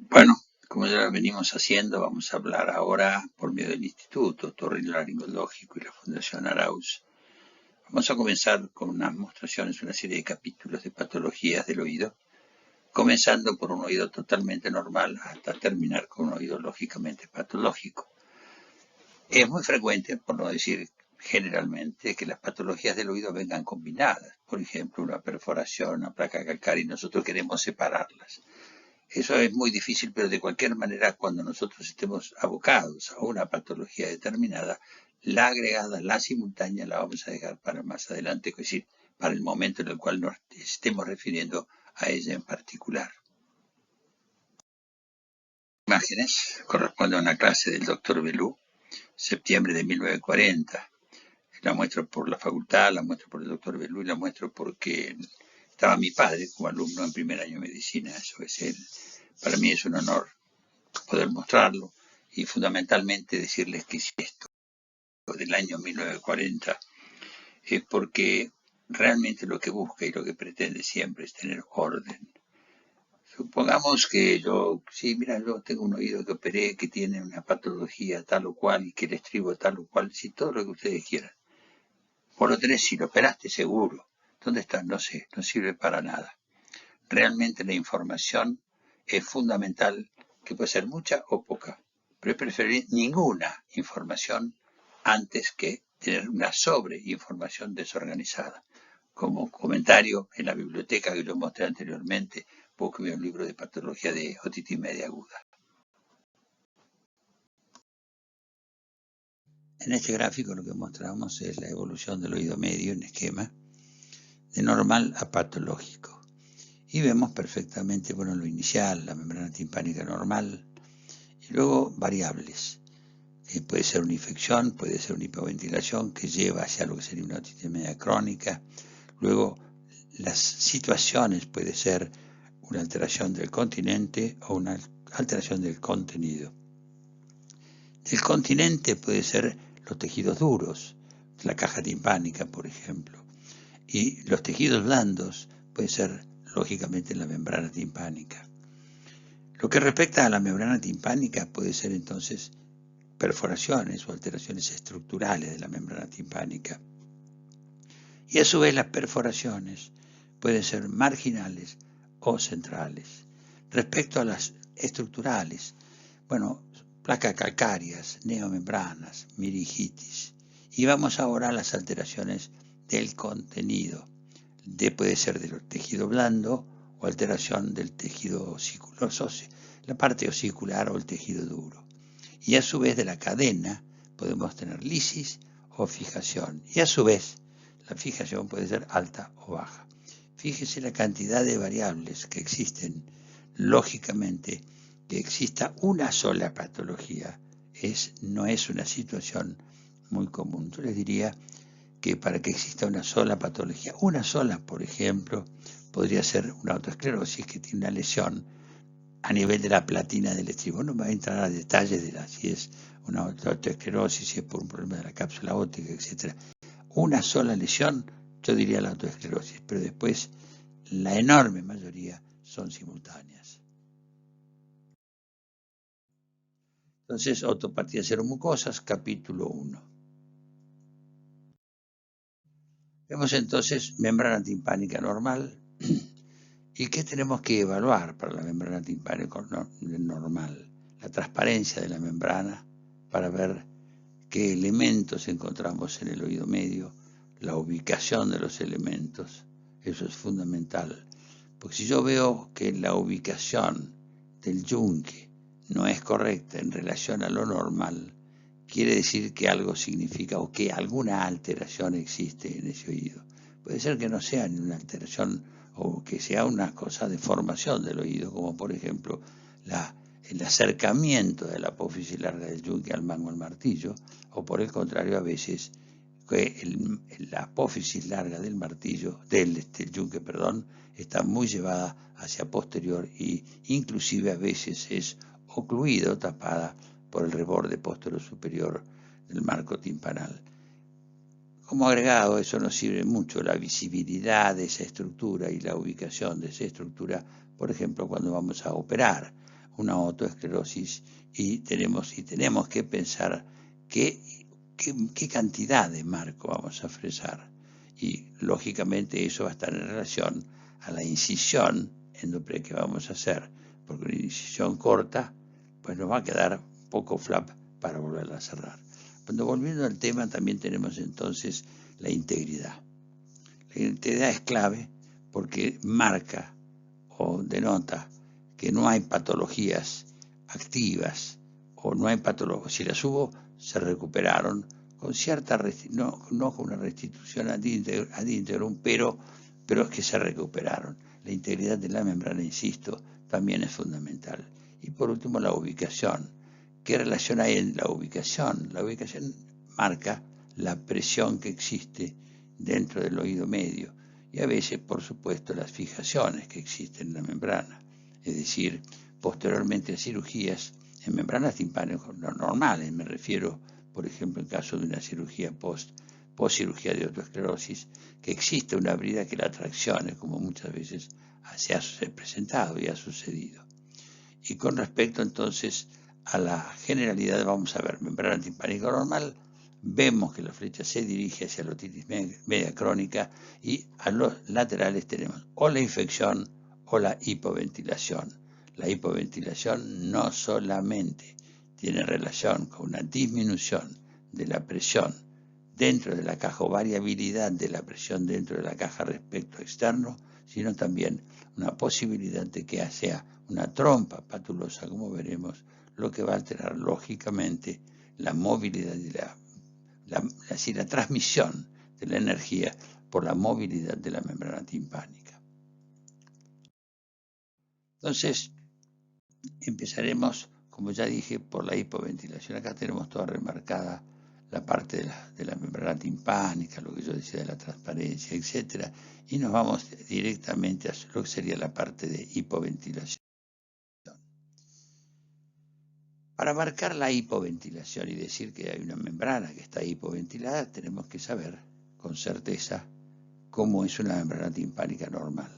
Bueno, como ya lo venimos haciendo, vamos a hablar ahora por medio del Instituto Otorrinolaringológico y la Fundación Arauz. Vamos a comenzar con unas mostraciones, una serie de capítulos de patologías del oído, comenzando por un oído totalmente normal hasta terminar con un oído lógicamente patológico. Es muy frecuente, por no decir generalmente, que las patologías del oído vengan combinadas. Por ejemplo, una perforación, una placa calcárea, y nosotros queremos separarlas. Eso es muy difícil, pero de cualquier manera, cuando nosotros estemos abocados a una patología determinada, la agregada, la simultánea, la vamos a dejar para más adelante, es decir, para el momento en el cual nos estemos refiriendo a ella en particular. Imágenes corresponde a una clase del doctor Belú, septiembre de 1940. La muestro por la facultad, la muestro por el doctor Belú y la muestro porque estaba mi padre como alumno en primer año de medicina. Eso es él. Para mí es un honor poder mostrarlo y fundamentalmente decirles que si esto del año 1940 es porque realmente lo que busca y lo que pretende siempre es tener orden. Supongamos que yo tengo un oído que operé, que tiene una patología tal o cual y que el estribo tal o cual, si todo lo que ustedes quieran. Vos lo tenés, si lo operaste seguro. ¿Dónde está? No sé, no sirve para nada. Realmente la información es fundamental, que puede ser mucha o poca, pero es preferible ninguna información antes que tener una sobreinformación desorganizada. Como comentario, en la biblioteca que lo mostré anteriormente, busqué un libro de patología de otitis media aguda. En este gráfico lo que mostramos es la evolución del oído medio en esquema de normal a patológico. Y vemos perfectamente, bueno, lo inicial, la membrana timpánica normal, y luego variables. Puede ser una infección, puede ser una hipoventilación que lleva hacia lo que sería una otitis media crónica. Luego, las situaciones puede ser una alteración del continente o una alteración del contenido. Del continente puede ser los tejidos duros, la caja timpánica, por ejemplo. Y los tejidos blandos puede ser, lógicamente, la membrana timpánica. Lo que respecta a la membrana timpánica puede ser entonces perforaciones o alteraciones estructurales de la membrana timpánica. Y a su vez las perforaciones pueden ser marginales o centrales. Respecto a las estructurales, bueno, placas calcáreas, neomembranas, miringitis. Y vamos ahora a las alteraciones del contenido. Puede ser del tejido blando o alteración del tejido osiculoso, la parte osicular o el tejido duro. Y a su vez de la cadena podemos tener lisis o fijación. Y a su vez la fijación puede ser alta o baja. Fíjese la cantidad de variables que existen. Lógicamente, que exista una sola patología no es una situación muy común. Yo les diría que para que exista una sola patología, una sola, por ejemplo, podría ser una autoesclerosis que tiene una lesión a nivel de la platina del estribo. No me voy a entrar a detalles de si es una autoesclerosis, si es por un problema de la cápsula óptica, etc. Una sola lesión, yo diría la autoesclerosis, pero después la enorme mayoría son simultáneas. Entonces, otopatía seromucosas, capítulo 1. Vemos entonces membrana timpánica normal. ¿Y qué tenemos que evaluar para la membrana timpánica normal? La transparencia de la membrana para ver qué elementos encontramos en el oído medio, la ubicación de los elementos. Eso es fundamental. Porque si yo veo que la ubicación del yunque no es correcta en relación a lo normal, quiere decir que algo significa o que alguna alteración existe en ese oído. Puede ser que no sea ni una alteración o que sea una cosa de formación del oído, como por ejemplo el acercamiento de la apófisis larga del yunque al mango al martillo, o por el contrario a veces que la apófisis larga del martillo, del yunque, está muy llevada hacia posterior y inclusive a veces es ocluido, tapada por el reborde posterior superior del marco timpanal. Como agregado, eso nos sirve mucho, la visibilidad de esa estructura y la ubicación de esa estructura, por ejemplo, cuando vamos a operar una autoesclerosis y tenemos que pensar qué cantidad de marco vamos a fresar. Y lógicamente eso va a estar en relación a la incisión endopre que vamos a hacer, porque una incisión corta pues nos va a quedar poco flap para volverla a cerrar. Cuando volviendo al tema, también tenemos entonces la integridad. La integridad es clave porque marca o denota que no hay patologías activas o no hay patologías. Si las hubo, se recuperaron con cierta no con una restitución ad integrum, pero es que se recuperaron. La integridad de la membrana, insisto, también es fundamental. Y por último, la ubicación. ¿Qué relación hay en la ubicación? La ubicación marca la presión que existe dentro del oído medio y a veces, por supuesto, las fijaciones que existen en la membrana. Es decir, posteriormente a cirugías en membranas timpánicas normales, me refiero, por ejemplo, en caso de una cirugía post-cirugía de autoesclerosis, que existe una brida que la traccione, como muchas veces se ha presentado y ha sucedido. Y con respecto entonces a la generalidad, vamos a ver, membrana timpánica normal, vemos que la flecha se dirige hacia la otitis media crónica y a los laterales tenemos o la infección o la hipoventilación. La hipoventilación no solamente tiene relación con una disminución de la presión dentro de la caja o variabilidad de la presión dentro de la caja respecto a externo, sino también una posibilidad de que sea una trompa patulosa, como veremos, lo que va a alterar lógicamente la movilidad y la transmisión de la energía por la movilidad de la membrana timpánica. Entonces, empezaremos, como ya dije, por la hipoventilación. Acá tenemos toda remarcada la parte de la membrana timpánica, lo que yo decía de la transparencia, etc. Y nos vamos directamente a lo que sería la parte de hipoventilación. Para marcar la hipoventilación y decir que hay una membrana que está hipoventilada, tenemos que saber con certeza cómo es una membrana timpánica normal.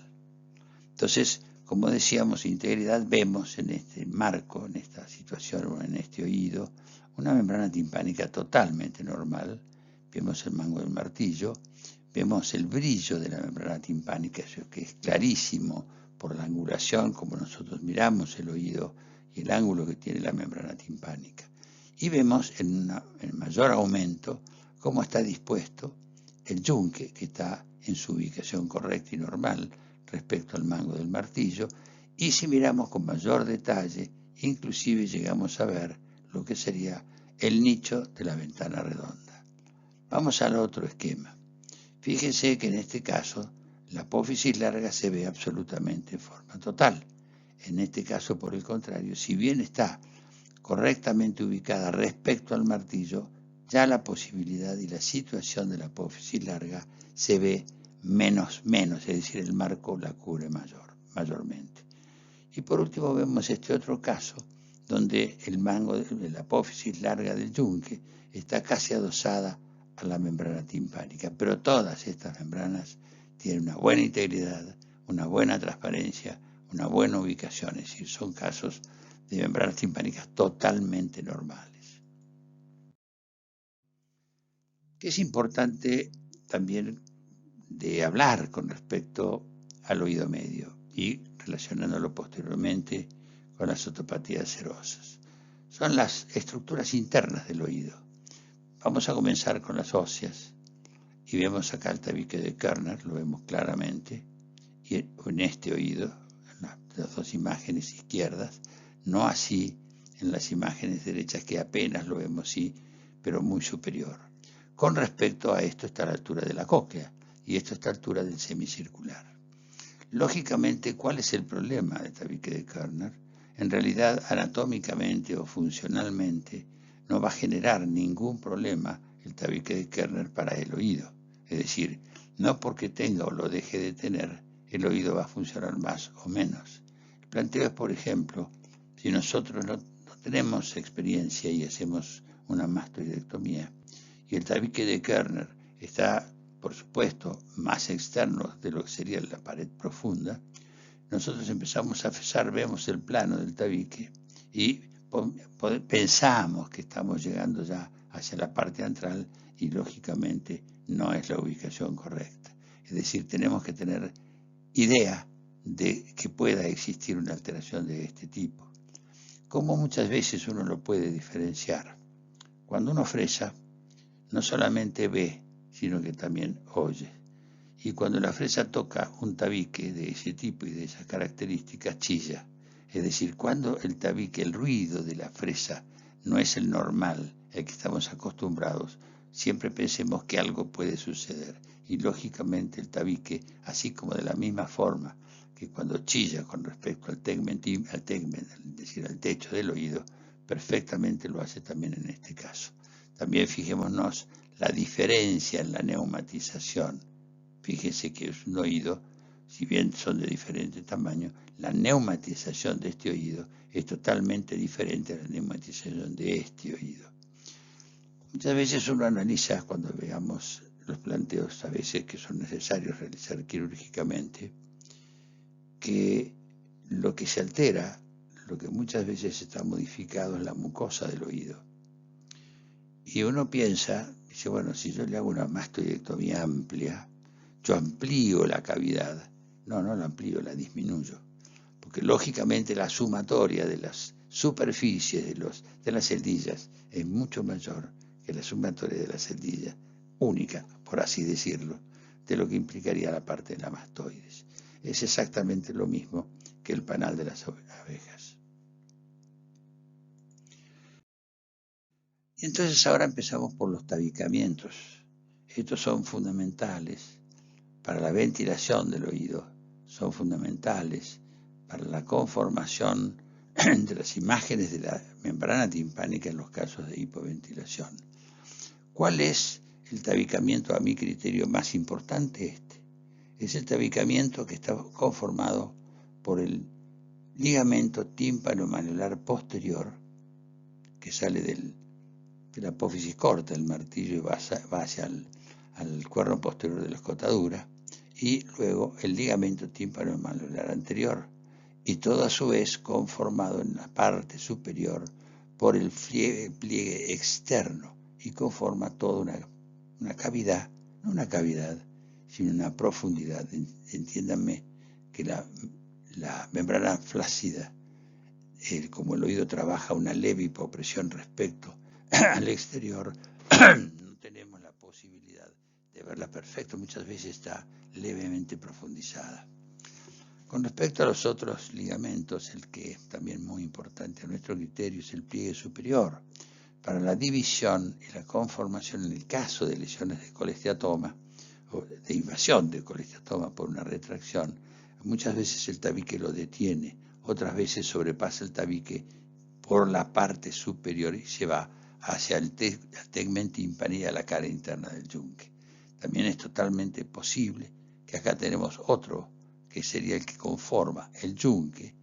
Entonces, como decíamos, integridad, vemos en este marco, en esta situación o en este oído, una membrana timpánica totalmente normal. Vemos el mango del martillo, vemos el brillo de la membrana timpánica, que es clarísimo por la angulación, como nosotros miramos el oído y el ángulo que tiene la membrana timpánica. Y vemos en mayor aumento cómo está dispuesto el yunque, que está en su ubicación correcta y normal respecto al mango del martillo, y si miramos con mayor detalle, inclusive llegamos a ver lo que sería el nicho de la ventana redonda. Vamos al otro esquema. Fíjense que en este caso la apófisis larga se ve absolutamente en forma total. En este caso, por el contrario, si bien está correctamente ubicada respecto al martillo, ya la posibilidad y la situación de la apófisis larga se ve menos, es decir, el marco la cubre mayormente. Y por último vemos este otro caso, donde el mango de la apófisis larga del yunque está casi adosada a la membrana timpánica, pero todas estas membranas tienen una buena integridad, una buena transparencia, una buena ubicación, es decir, son casos de membranas timpánicas totalmente normales. Que es importante también de hablar con respecto al oído medio y relacionándolo posteriormente con las otopatías serosas. Son las estructuras internas del oído. Vamos a comenzar con las óseas y vemos acá el tabique de Körner, lo vemos claramente, y en este oído, en las dos imágenes izquierdas, no así en las imágenes derechas que apenas lo vemos, sí, pero muy superior. Con respecto a esto está a la altura de la cóclea y esto está a la altura del semicircular. Lógicamente, ¿cuál es el problema del tabique de Körner? En realidad, anatómicamente o funcionalmente, no va a generar ningún problema el tabique de Körner para el oído. Es decir, no porque tenga o lo deje de tener, el oído va a funcionar más o menos. El planteo es, por ejemplo, si nosotros no tenemos experiencia y hacemos una mastoidectomía y el tabique de Körner está, por supuesto, más externo de lo que sería la pared profunda, nosotros empezamos a fresar, vemos el plano del tabique y pensamos que estamos llegando ya hacia la parte antral y lógicamente no es la ubicación correcta. Es decir, tenemos que tener idea de que pueda existir una alteración de este tipo. Como muchas veces uno lo puede diferenciar. Cuando uno fresa, no solamente ve, sino que también oye. Y cuando la fresa toca un tabique de ese tipo y de esas características, chilla. Es decir, cuando el tabique, el ruido de la fresa no es el normal, el que estamos acostumbrados, siempre pensemos que algo puede suceder. Y lógicamente el tabique, así como de la misma forma que cuando chilla con respecto al tegmen, es decir, al techo del oído, perfectamente lo hace también en este caso. También fijémonos la diferencia en la neumatización. Fíjense que es un oído, si bien son de diferente tamaño, la neumatización de este oído es totalmente diferente a la neumatización de este oído. Muchas veces uno analiza, cuando veamos los planteos a veces que son necesarios realizar quirúrgicamente, que lo que se altera, lo que muchas veces está modificado es la mucosa del oído. Y uno piensa, dice, bueno, si yo le hago una mastoidectomía amplia, yo amplío la cavidad. No la amplío, la disminuyo. Porque lógicamente la sumatoria de las superficies de las celdillas es mucho mayor que la sumatoria de la celdilla única, por así decirlo, de lo que implicaría la parte de la mastoides. Es exactamente lo mismo que el panal de las abejas. Y entonces ahora empezamos por los tabicamientos. Estos son fundamentales para la ventilación del oído, son fundamentales para la conformación de las imágenes de la membrana timpánica en los casos de hipoventilación. ¿Cuál es el tabicamiento a mi criterio más importante? Este es el tabicamiento que está conformado por el ligamento tímpano-manular posterior que sale de la apófisis corta, el martillo, y va hacia al cuerno posterior de la escotadura, y luego el ligamento tímpano-manular anterior, y todo a su vez conformado en la parte superior por el pliegue externo, y conforma toda una cavidad, no una cavidad, sino una profundidad. Entiéndanme que la membrana flácida, como el oído trabaja una leve hipopresión respecto al exterior, no tenemos la posibilidad de verla perfecto, muchas veces está levemente profundizada. Con respecto a los otros ligamentos, el que es también muy importante a nuestro criterio es el pliegue superior. Para la división y la conformación en el caso de lesiones de colesteatoma o de invasión de colesteatoma por una retracción, muchas veces el tabique lo detiene, otras veces sobrepasa el tabique por la parte superior y se va hacia el tegmen timpani y a la cara interna del yunque. También es totalmente posible que acá tenemos otro que sería el que conforma el yunque,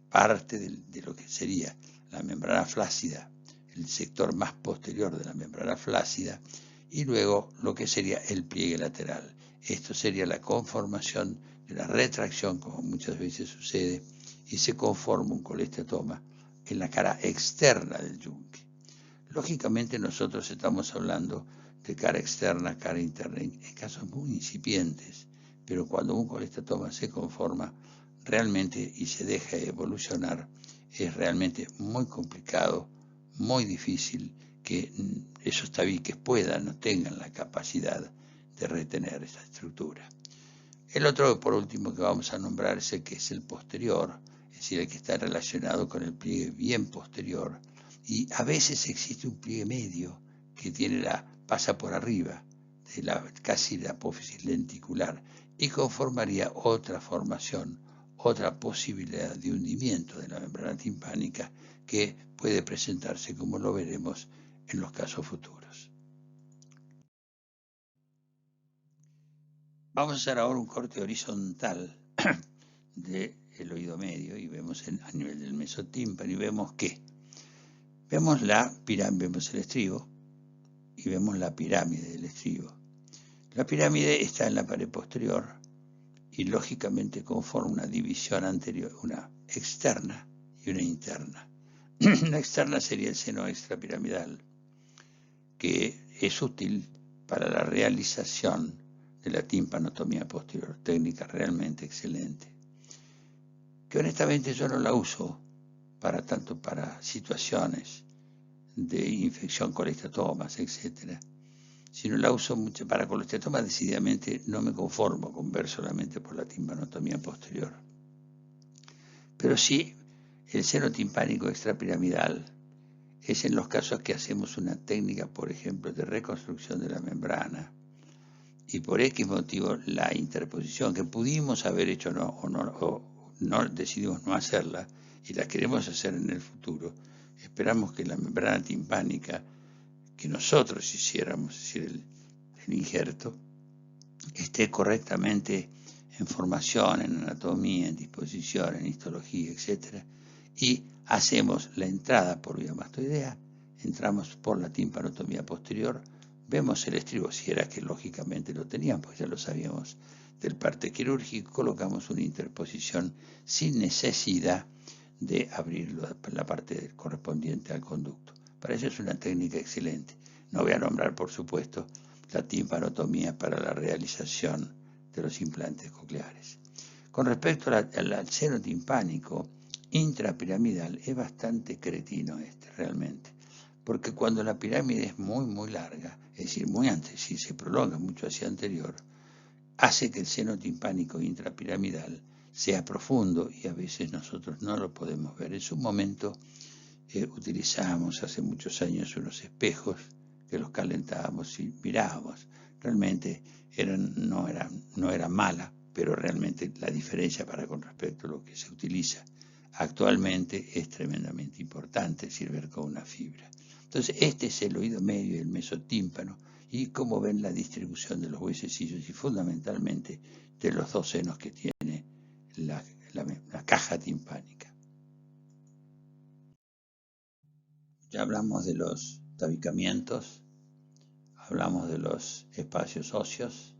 parte de lo que sería la membrana flácida, el sector más posterior de la membrana flácida, y luego lo que sería el pliegue lateral. Esto sería la conformación de la retracción, como muchas veces sucede, y se conforma un colesteatoma en la cara externa del yunque. Lógicamente nosotros estamos hablando de cara externa, cara interna, en casos muy incipientes, pero cuando un colesteatoma se conforma realmente y se deja evolucionar, es realmente muy complicado, muy difícil que esos tabiques puedan o tengan la capacidad de retener esa estructura. El otro, por último, que vamos a nombrar es el que es el posterior, es decir, el que está relacionado con el pliegue bien posterior, y a veces existe un pliegue medio que pasa por arriba de casi la apófisis lenticular y conformaría otra formación, otra posibilidad de hundimiento de la membrana timpánica que puede presentarse, como lo veremos en los casos futuros. Vamos a hacer ahora un corte horizontal del oído medio y vemos a nivel del mesotímpano y vemos que vemos el estribo y vemos la pirámide del estribo. La pirámide está en la pared posterior y lógicamente conforma una división anterior, una externa y una interna. La externa sería el seno extrapiramidal, que es útil para la realización de la timpanotomía posterior, técnica realmente excelente, que honestamente yo no la uso tanto para situaciones de infección, colestatomas, etc., sino la uso mucho para colestatomas. Decididamente no me conformo con ver solamente por la timpanotomía posterior, pero sí el seno timpánico extrapiramidal es en los casos que hacemos una técnica, por ejemplo, de reconstrucción de la membrana, y por X motivo la interposición que pudimos haber hecho o no decidimos no hacerla y la queremos hacer en el futuro. Esperamos que la membrana timpánica que nosotros hiciéramos, es decir, el injerto, esté correctamente en formación, en anatomía, en disposición, en histología, etc. Y hacemos la entrada por vía mastoidea, entramos por la timpanotomía posterior, vemos el estribo, si era que lógicamente lo teníamos, pues ya lo sabíamos del parte quirúrgico, colocamos una interposición sin necesidad de abrir la parte correspondiente al conducto. Para eso es una técnica excelente. No voy a nombrar, por supuesto, la timpanotomía para la realización de los implantes cocleares. Con respecto al seno timpánico intrapiramidal, es bastante cretino realmente, porque cuando la pirámide es muy larga, es decir, muy antes, si se prolonga mucho hacia anterior, hace que el seno timpánico intrapiramidal sea profundo y a veces nosotros no lo podemos ver. En su momento utilizamos hace muchos años unos espejos que los calentábamos y mirábamos. Realmente no era mala, pero realmente la diferencia con respecto a lo que se utiliza actualmente es tremendamente importante, es decir, ver con una fibra. Entonces, este es el oído medio y el mesotímpano, y como ven la distribución de los huesecillos y fundamentalmente de los dos senos que tiene la caja timpánica. Ya hablamos de los tabicamientos, hablamos de los espacios óseos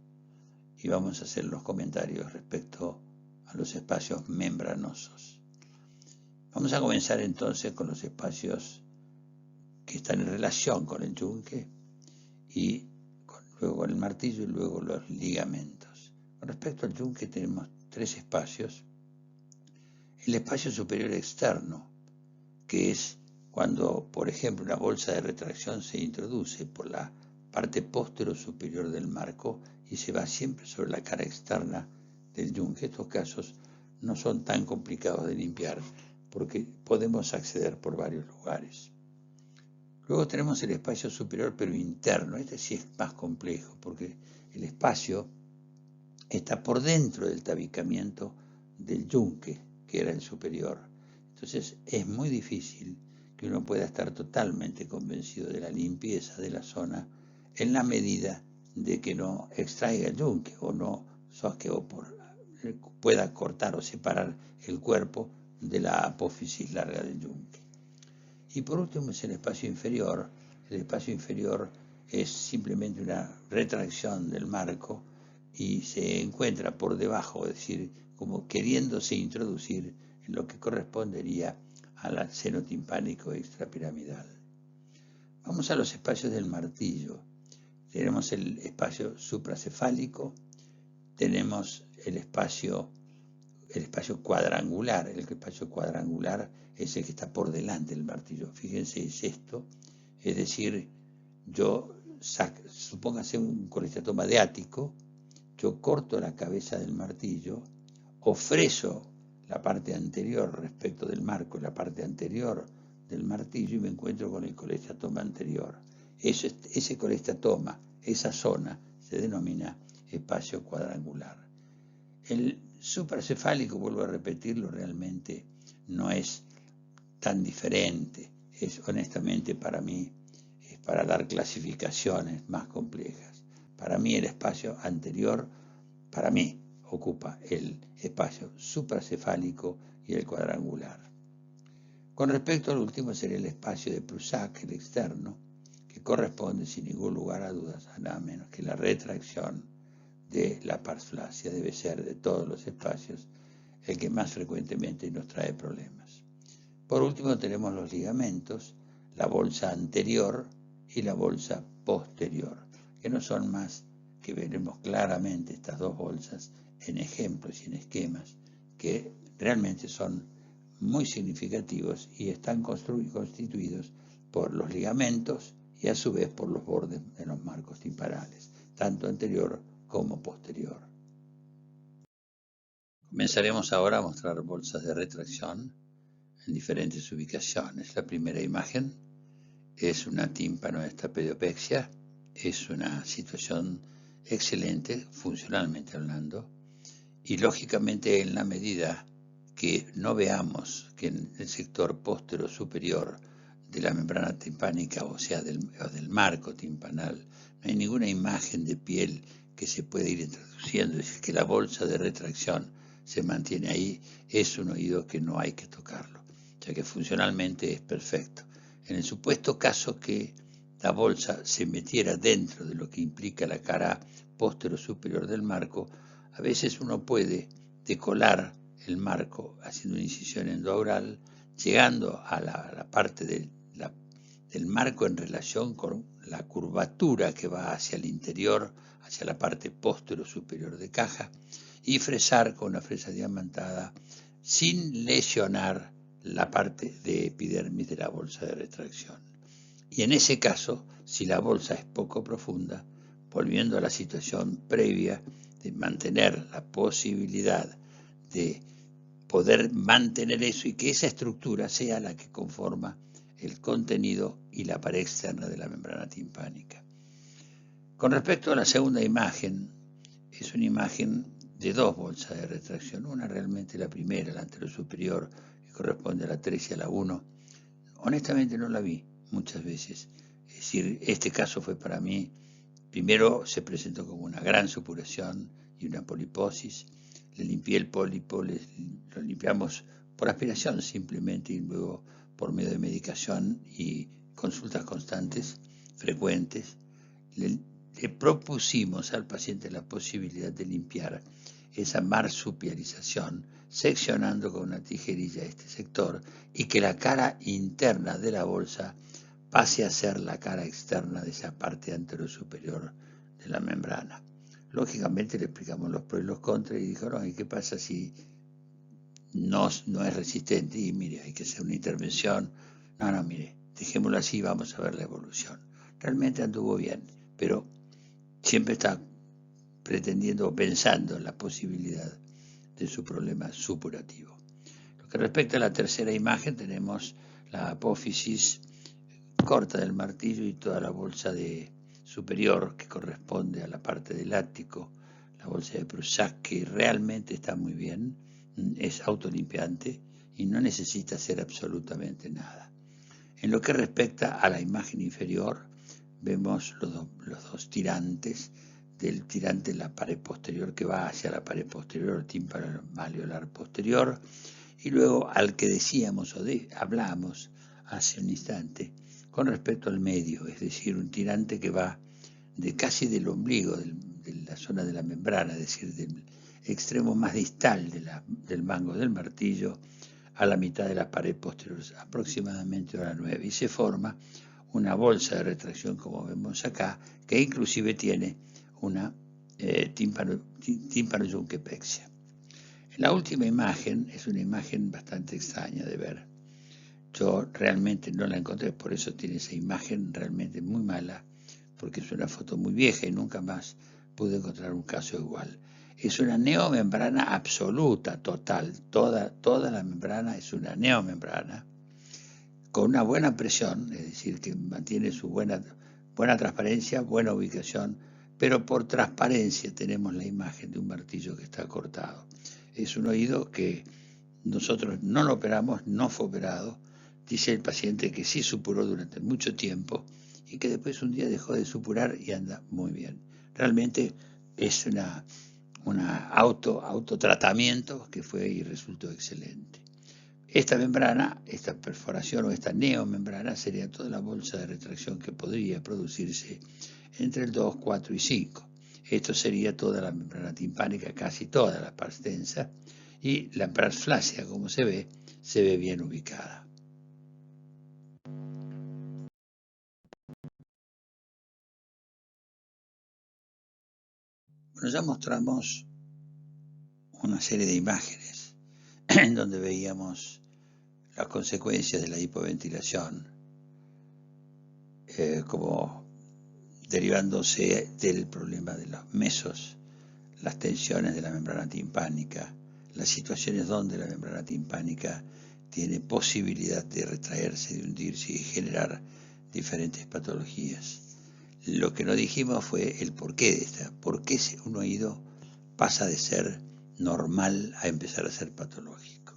y vamos a hacer los comentarios respecto a los espacios membranosos. Vamos a comenzar entonces con los espacios que están en relación con el yunque y luego con el martillo y luego los ligamentos. Con respecto al yunque tenemos tres espacios. El espacio superior externo, que es cuando, por ejemplo, una bolsa de retracción se introduce por la parte postero superior del marco y se va siempre sobre la cara externa del yunque. Estos casos no son tan complicados de limpiar porque podemos acceder por varios lugares. Luego tenemos el espacio superior pero interno. Este sí es más complejo porque el espacio está por dentro del tabicamiento del yunque, que era el superior. Entonces es muy difícil que uno pueda estar totalmente convencido de la limpieza de la zona en la medida de que no extraiga el yunque o no pueda cortar o separar el cuerpo de la apófisis larga del yunque. Y por último es el espacio inferior. El espacio inferior es simplemente una retracción del marco y se encuentra por debajo, es decir, como queriéndose introducir en lo que correspondería al seno timpánico extrapiramidal. Vamos a los espacios del martillo. Tenemos el espacio supracefálico, tenemos el espacio cuadrangular. El espacio cuadrangular es el que está por delante del martillo. Fíjense, es esto. Es decir, supóngase un colestatoma de ático, yo corto la cabeza del martillo, ofrezo la parte anterior respecto del marco, la parte anterior del martillo, y me encuentro con el colestatoma anterior. Ese colestatoma, esa zona, se denomina espacio cuadrangular. El supracefálico, vuelvo a repetirlo, realmente no es tan diferente. Es honestamente para mí, es para dar clasificaciones más complejas. Para mí el espacio anterior, ocupa el espacio supracefálico y el cuadrangular. Con respecto al último sería el espacio de Prusac, el externo, que corresponde sin ningún lugar a dudas a nada menos que la retracción de la parsplasia. Debe ser de todos los espacios el que más frecuentemente nos trae problemas. Por último tenemos los ligamentos, la bolsa anterior y la bolsa posterior, que no son más que veremos claramente estas dos bolsas en ejemplos y en esquemas que realmente son muy significativos y están constituidos por los ligamentos y a su vez por los bordes de los marcos timpanales, tanto anterior como posterior. Comenzaremos ahora a mostrar bolsas de retracción en diferentes ubicaciones. La primera imagen es una tímpanoestapediopexia, es una situación excelente funcionalmente hablando, y lógicamente en la medida que no veamos que en el sector postero superior de la membrana timpánica, o sea del marco timpanal, no hay ninguna imagen de piel que se pueda ir introduciendo, es decir, que la bolsa de retracción se mantiene ahí, es un oído que no hay que tocarlo, ya que funcionalmente es perfecto. En el supuesto caso que la bolsa se metiera dentro de lo que implica la cara postero superior del marco, a veces uno puede decolar el marco haciendo una incisión endoaural, llegando a la parte del marco en relación con la curvatura que va hacia el interior, hacia la parte postero superior de caja, y fresar con una fresa diamantada sin lesionar la parte de epidermis de la bolsa de retracción. Y en ese caso, si la bolsa es poco profunda, volviendo a la situación previa de mantener la posibilidad de poder mantener eso y que esa estructura sea la que conforma el contenido y la pared externa de la membrana timpánica. Con respecto a la segunda imagen, es una imagen de dos bolsas de retracción, una realmente la primera, la anterior superior, que corresponde a la 3 y a la 1. Honestamente no la vi muchas veces, es decir, este caso fue para mí, primero se presentó como una gran supuración y una poliposis, le limpié el pólipo, lo limpiamos por aspiración simplemente y luego por medio de medicación y consultas constantes, frecuentes, le propusimos al paciente la posibilidad de limpiar esa marsupialización seccionando con una tijerilla este sector y que la cara interna de la bolsa pase a ser la cara externa de esa parte anterosuperior de la membrana. Lógicamente le explicamos los pros y los contras y dijo, no, ¿y qué pasa si no es resistente? Y mire, hay que hacer una intervención. No, mire, dejémoslo así y vamos a ver la evolución. Realmente anduvo bien, pero siempre está pretendiendo o pensando en la posibilidad de su problema supurativo. Lo que respecta a la tercera imagen, tenemos la apófisis corta del martillo y toda la bolsa superior que corresponde a la parte del ático, la bolsa de Prusak, que realmente está muy bien, es autolimpiante y no necesita hacer absolutamente nada. En lo que respecta a la imagen inferior, vemos los dos tirantes, del tirante en la pared posterior que va hacia la pared posterior, tímpano malleolar posterior, y luego al que decíamos hablamos hace un instante con respecto al medio, es decir, un tirante que va casi del ombligo, de la zona de la membrana, es decir, del extremo más distal del mango del martillo a la mitad de la pared posterior, aproximadamente a la 9, y se forma una bolsa de retracción, como vemos acá, que inclusive tiene una tímpano-yunquepexia. La última imagen es una imagen bastante extraña de ver. Yo realmente no la encontré, por eso tiene esa imagen realmente muy mala, porque es una foto muy vieja y nunca más pude encontrar un caso igual. Es una neomembrana absoluta, total, toda la membrana es una neomembrana, con una buena presión, es decir, que mantiene su buena transparencia, buena ubicación, pero por transparencia tenemos la imagen de un martillo que está cortado. Es un oído que nosotros no lo operamos, no fue operado, dice el paciente que sí supuró durante mucho tiempo y que después un día dejó de supurar y anda muy bien. Realmente es una autotratamiento que fue y resultó excelente. Esta membrana, esta perforación o esta neomembrana sería toda la bolsa de retracción que podría producirse entre el 2, 4 y 5. Esto sería toda la membrana timpánica, casi toda la pars densa, y la pars flácida, como se ve bien ubicada. Bueno, ya mostramos una serie de imágenes en donde veíamos las consecuencias de la hipoventilación como derivándose del problema de los mesos, las tensiones de la membrana timpánica, las situaciones donde la membrana timpánica tiene posibilidad de retraerse, de hundirse y generar diferentes patologías. Lo que no dijimos fue el porqué de esta, por qué un oído pasa de ser normal a empezar a ser patológico.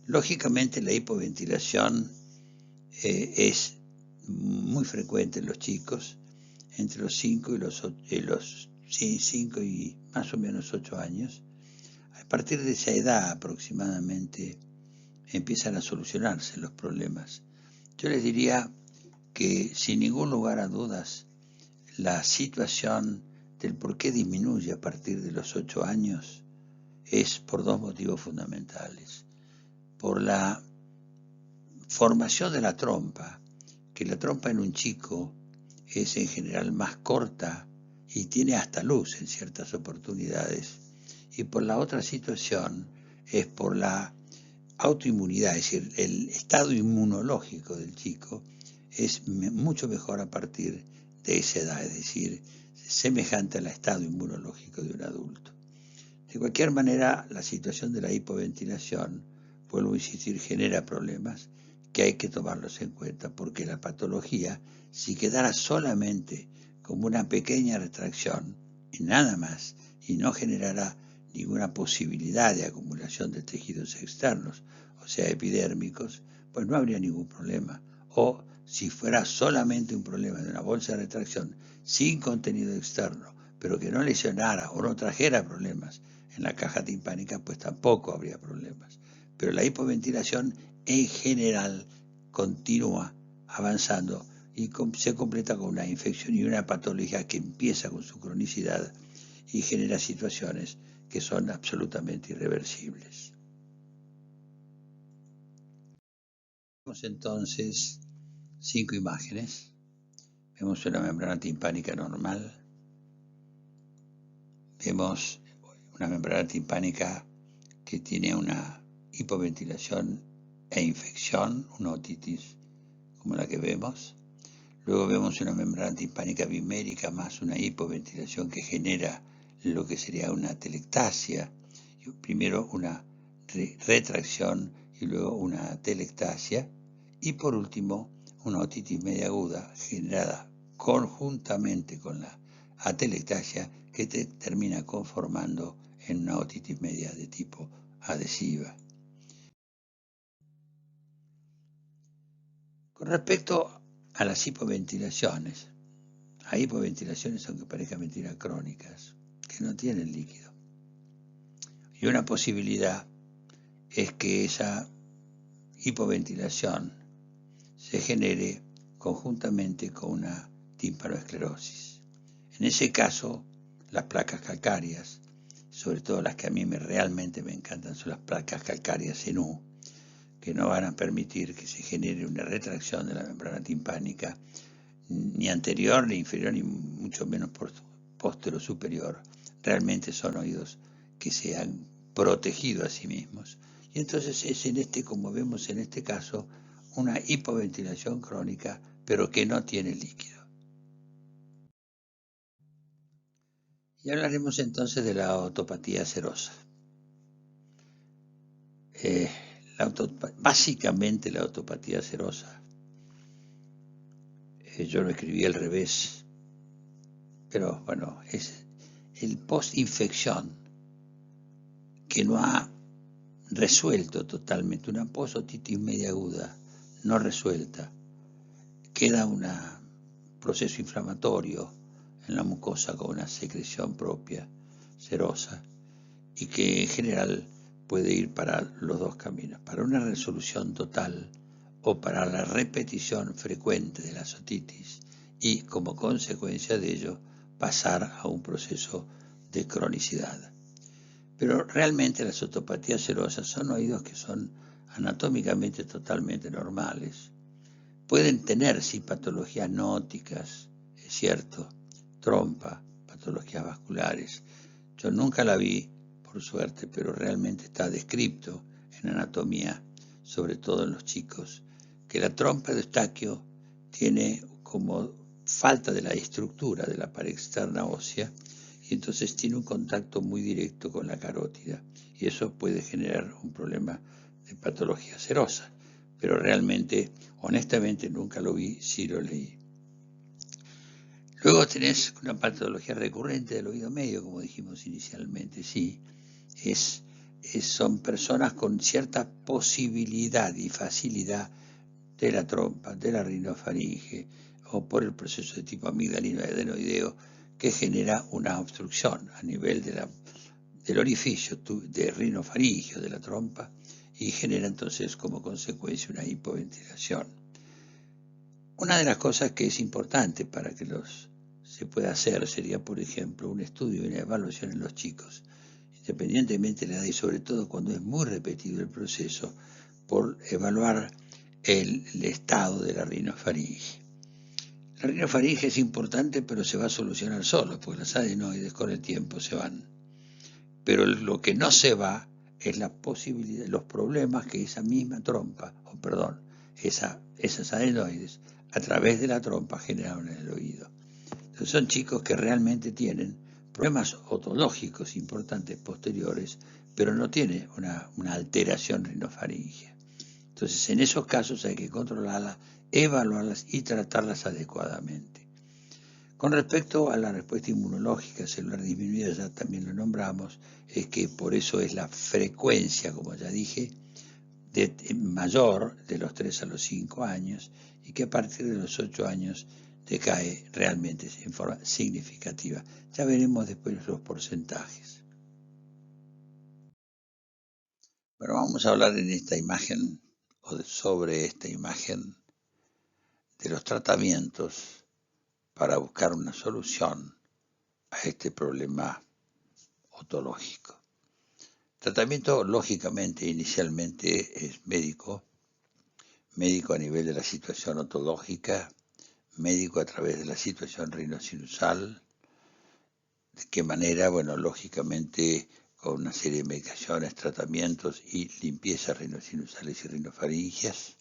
Lógicamente la hipoventilación es muy frecuente en los chicos entre los 5 y más o menos 8 años. A partir de esa edad aproximadamente empiezan a solucionarse los problemas. Yo les diría que sin ningún lugar a dudas la situación del por qué disminuye a partir de los 8 años es por dos motivos fundamentales. Por la formación de la trompa, que la trompa en un chico es en general más corta y tiene hasta luz en ciertas oportunidades. Y por la otra situación es por la autoinmunidad, es decir, el estado inmunológico del chico es mucho mejor a partir de esa edad, es decir, semejante al estado inmunológico de un adulto. De cualquier manera, la situación de la hipoventilación, vuelvo a insistir, genera problemas que hay que tomarlos en cuenta, porque la patología, si quedara solamente como una pequeña retracción y nada más, y no generara ninguna posibilidad de acumulación de tejidos externos, o sea, epidérmicos, pues no habría ningún problema. O si fuera solamente un problema de una bolsa de retracción sin contenido externo, pero que no lesionara o no trajera problemas en la caja timpánica, pues tampoco habría problemas. Pero la hipoventilación en general continúa avanzando y se completa con una infección y una patología que empieza con su cronicidad y genera situaciones que son absolutamente irreversibles. Vemos entonces 5 imágenes. Vemos una membrana timpánica normal. Vemos una membrana timpánica que tiene una hipoventilación e infección, una otitis como la que vemos. Luego vemos una membrana timpánica bimérica más una hipoventilación que genera lo que sería una telectasia. Primero una retracción y luego una telectasia. Y por último, una otitis media aguda generada conjuntamente con la atelectasia que termina conformando en una otitis media de tipo adhesiva. Con respecto a las hipoventilaciones, hay hipoventilaciones, aunque parezcan mentiras, crónicas, que no tienen líquido. Y una posibilidad es que esa hipoventilación se genere conjuntamente con una tímpanoesclerosis. En ese caso, las placas calcáreas, sobre todo las que a mí realmente me encantan, son las placas calcáreas en U, que no van a permitir que se genere una retracción de la membrana timpánica, ni anterior, ni inferior, ni mucho menos postero superior. Realmente son oídos que se han protegido a sí mismos. Y entonces es como vemos en este caso, una hipoventilación crónica, pero que no tiene líquido. Y hablaremos entonces de la otopatía serosa. Básicamente la otopatía serosa, yo lo escribí al revés, pero bueno, es el post-infección que no ha resuelto totalmente, una postotitis media aguda no resuelta, queda un proceso inflamatorio en la mucosa con una secreción propia serosa y que en general puede ir para los dos caminos, para una resolución total o para la repetición frecuente de la otitis y como consecuencia de ello pasar a un proceso de cronicidad. Pero realmente las otopatías serosas son oídos que son anatómicamente totalmente normales. Pueden tener, sí, patologías nóticas, es cierto, trompa, patologías vasculares. Yo nunca la vi, por suerte, pero realmente está descrito en anatomía, sobre todo en los chicos, que la trompa de Eustaquio tiene como falta de la estructura de la pared externa ósea y entonces tiene un contacto muy directo con la carótida y eso puede generar un problema de patología serosa. Pero realmente, honestamente, nunca lo vi, sí lo leí. Luego tenés una patología recurrente del oído medio, como dijimos inicialmente, sí. Son personas con cierta posibilidad y facilidad de la trompa, de la rinofaringe, o por el proceso de tipo amigdalino adenoideo, que genera una obstrucción a nivel del orificio de rinofaringeo de la trompa y genera entonces como consecuencia una hipoventilación. Una de las cosas que es importante para que se pueda hacer sería, por ejemplo, un estudio y una evaluación en los chicos, independientemente de la edad y sobre todo cuando es muy repetido el proceso, por evaluar el estado de la rinofaringe. La rinofaringe es importante, pero se va a solucionar solo, porque las adenoides con el tiempo se van. Pero lo que no se va es la posibilidad, los problemas que esa misma trompa, esas adenoides, a través de la trompa generaron en el oído. Entonces son chicos que realmente tienen problemas otológicos importantes posteriores, pero no tienen una alteración rinofaringea. Entonces en esos casos hay que controlarlas, evaluarlas y tratarlas adecuadamente. Con respecto a la respuesta inmunológica celular disminuida, ya también lo nombramos, es que por eso es la frecuencia, como ya dije, mayor de los 3 a los 5 años y que a partir de los 8 años decae realmente en forma significativa. Ya veremos después los porcentajes. Bueno, vamos a hablar en esta imagen o sobre esta imagen de los tratamientos para buscar una solución a este problema otológico. Tratamiento, lógicamente, inicialmente es médico a nivel de la situación otológica, médico a través de la situación rinosinusal. ¿De qué manera? Bueno, lógicamente con una serie de medicaciones, tratamientos y limpiezas rinosinusales y rinofaringias.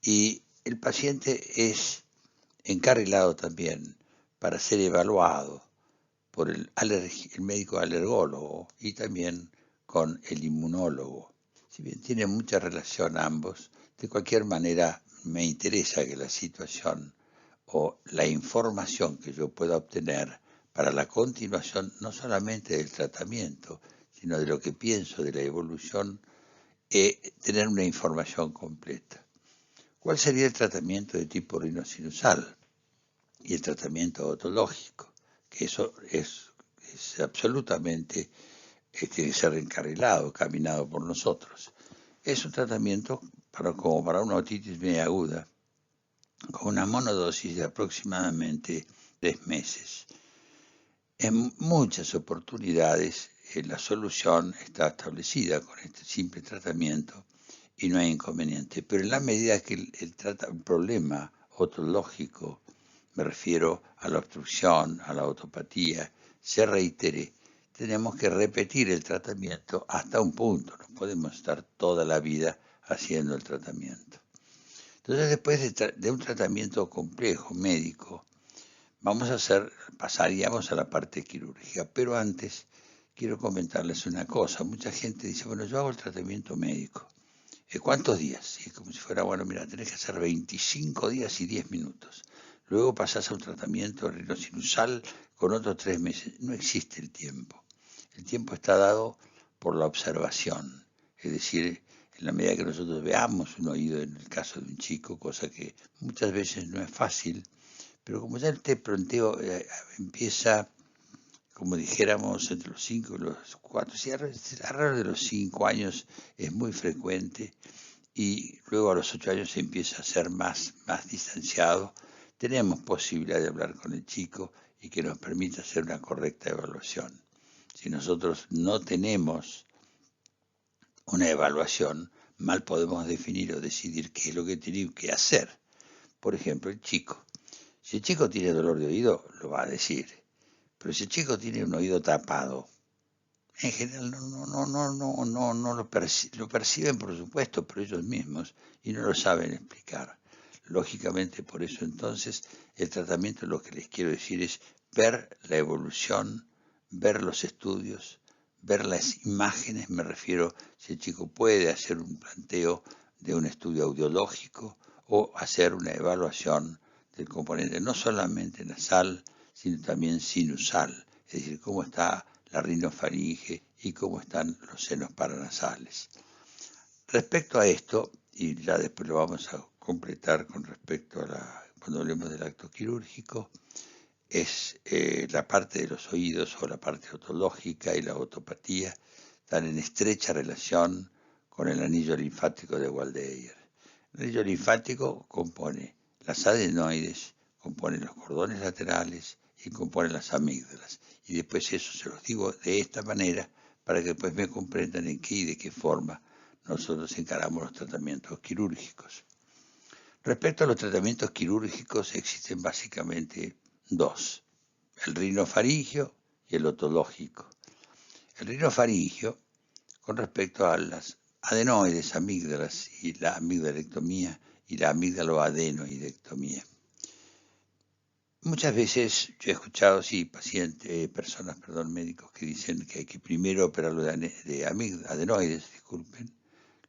Y el paciente es encarrilado también para ser evaluado por el médico alergólogo y también con el inmunólogo. Si bien tienen mucha relación ambos, de cualquier manera me interesa que la situación o la información que yo pueda obtener para la continuación no solamente del tratamiento, sino de lo que pienso de la evolución, tener una información completa. ¿Cuál sería el tratamiento de tipo rinosinusal y el tratamiento otológico? Que eso es absolutamente, tiene que ser encarrilado, caminado por nosotros. Es un tratamiento como para una otitis media aguda, con una monodosis de aproximadamente 3 meses. En muchas oportunidades la solución está establecida con este simple tratamiento y no hay inconveniente, pero en la medida que el problema otológico, me refiero a la obstrucción, a la otopatía, se reitere, tenemos que repetir el tratamiento hasta un punto, no podemos estar toda la vida haciendo el tratamiento. Entonces, después de un tratamiento complejo, médico, pasaríamos a la parte quirúrgica, pero antes quiero comentarles una cosa. Mucha gente dice, bueno, yo hago el tratamiento médico. ¿Cuántos días? Y como si fuera, bueno, mira, tenés que hacer 25 días y 10 minutos. Luego pasás a un tratamiento rinosinusal con otros 3 meses. No existe el tiempo. El tiempo está dado por la observación. Es decir, en la medida que nosotros veamos un oído en el caso de un chico, cosa que muchas veces no es fácil, pero como ya el pronteo empieza, como dijéramos, entre los 5 y los 4, si alrededor de los 5 años es muy frecuente, y luego a los 8 años se empieza a ser más distanciado, tenemos posibilidad de hablar con el chico y que nos permita hacer una correcta evaluación. Si nosotros no tenemos una evaluación, mal podemos definir o decidir qué es lo que tiene que hacer. Por ejemplo, el chico. Si el chico tiene dolor de oído, lo va a decir. Pero si el chico tiene un oído tapado, en general no lo perciben, por supuesto, por ellos mismos y no lo saben explicar. Lógicamente, por eso entonces el tratamiento, lo que les quiero decir es ver la evolución, ver los estudios, ver las imágenes. Me refiero si el chico puede hacer un planteo de un estudio audiológico o hacer una evaluación del componente no solamente nasal, sino también sinusal, es decir, cómo está la rinofaringe y cómo están los senos paranasales. Respecto a esto, y ya después lo vamos a completar con respecto a cuando hablemos del acto quirúrgico, es la parte de los oídos o la parte otológica y la otopatía están en estrecha relación con el anillo linfático de Waldeyer. El anillo linfático compone las adenoides, compone los cordones laterales y compone las amígdalas. Y después eso se los digo de esta manera para que después me comprendan en qué y de qué forma nosotros encaramos los tratamientos quirúrgicos. Respecto a los tratamientos quirúrgicos existen básicamente dos, el rinofaringio y el otológico. El rinofaringio, con respecto a las adenoides, amígdalas y la amigdalectomía y la amígdaloadenoidectomía. Muchas veces yo he escuchado, médicos que dicen que hay que primero operarlo de adenoides,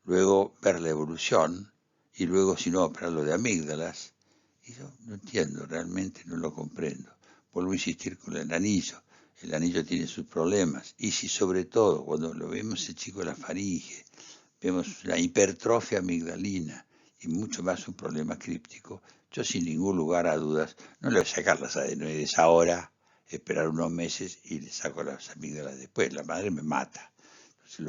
luego ver la evolución y luego, si no, operarlo de amígdalas. Y yo no entiendo, realmente no lo comprendo. Vuelvo a insistir con el anillo tiene sus problemas. Y si sobre todo, cuando lo vemos el chico de la faringe, vemos la hipertrofia amigdalina y mucho más un problema críptico, yo sin ningún lugar a dudas no le voy a sacar las adenoides ahora, esperar unos meses y le saco las amígdalas después. La madre me mata. Entonces,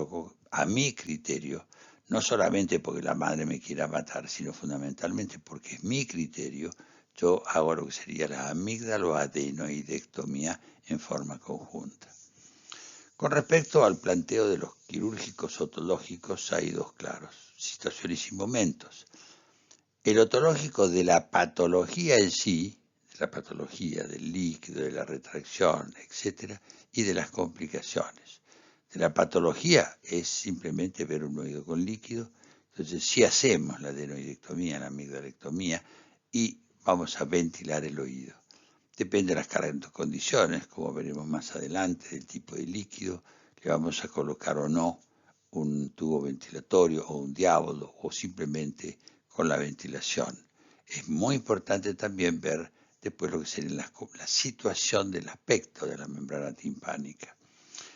a mi criterio, no solamente porque la madre me quiera matar, sino fundamentalmente porque es mi criterio, yo hago lo que sería la amígdaloadenoidectomía en forma conjunta. Con respecto al planteo de los quirúrgicos otológicos, hay dos claros, situaciones y momentos. El otológico de la patología en sí, de la patología del líquido, de la retracción, etc., y de las complicaciones. De la patología es simplemente ver un oído con líquido, entonces sí hacemos la adenoidectomía, la amigdalectomía, y vamos a ventilar el oído. Depende de las condiciones, como veremos más adelante, del tipo de líquido, le vamos a colocar o no un tubo ventilatorio o un diábodo o simplemente con la ventilación. Es muy importante también ver después lo que sería la situación del aspecto de la membrana timpánica.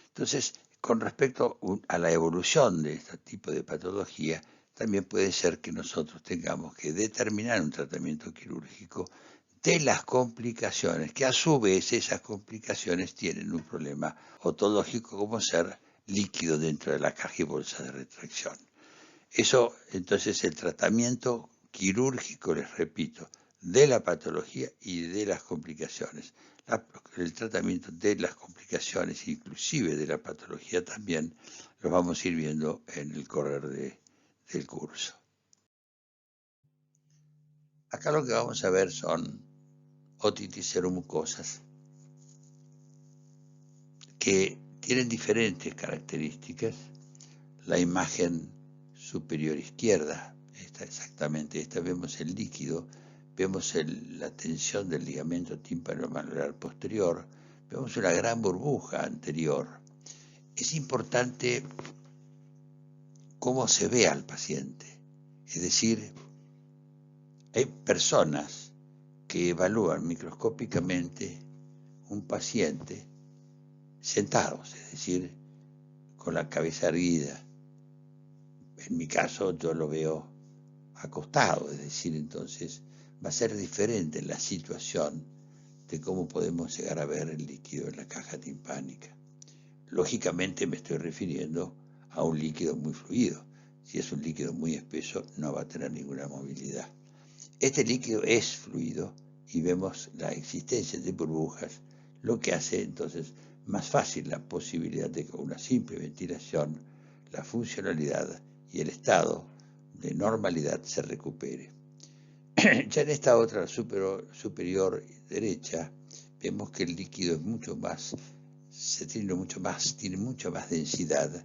Entonces, con respecto a la evolución de este tipo de patología, también puede ser que nosotros tengamos que determinar un tratamiento quirúrgico de las complicaciones, que a su vez esas complicaciones tienen un problema otológico como ser líquido dentro de la caja y bolsa de retracción. Eso, entonces, el tratamiento quirúrgico, les repito, de la patología y de las complicaciones. El tratamiento de las complicaciones, inclusive de la patología también, lo vamos a ir viendo en el correr del curso. Acá lo que vamos a ver son otitis seromucosas que tienen diferentes características. La imagen superior izquierda, esta vemos el líquido, vemos la tensión del ligamento tímpano-malar posterior, vemos una gran burbuja anterior. Es importante cómo se ve al paciente, es decir, hay personas que evalúan microscópicamente un paciente sentados, es decir, con la cabeza erguida. En mi caso yo lo veo acostado, es decir, entonces va a ser diferente la situación de cómo podemos llegar a ver el líquido en la caja timpánica. Lógicamente me estoy refiriendo a un líquido muy fluido. Si es un líquido muy espeso, no va a tener ninguna movilidad. Este líquido es fluido y vemos la existencia de burbujas lo que hace entonces más fácil la posibilidad de que con una simple ventilación la funcionalidad y el estado de normalidad se recupere. Ya en esta otra superior derecha vemos que el líquido es mucho más, tiene mucha más densidad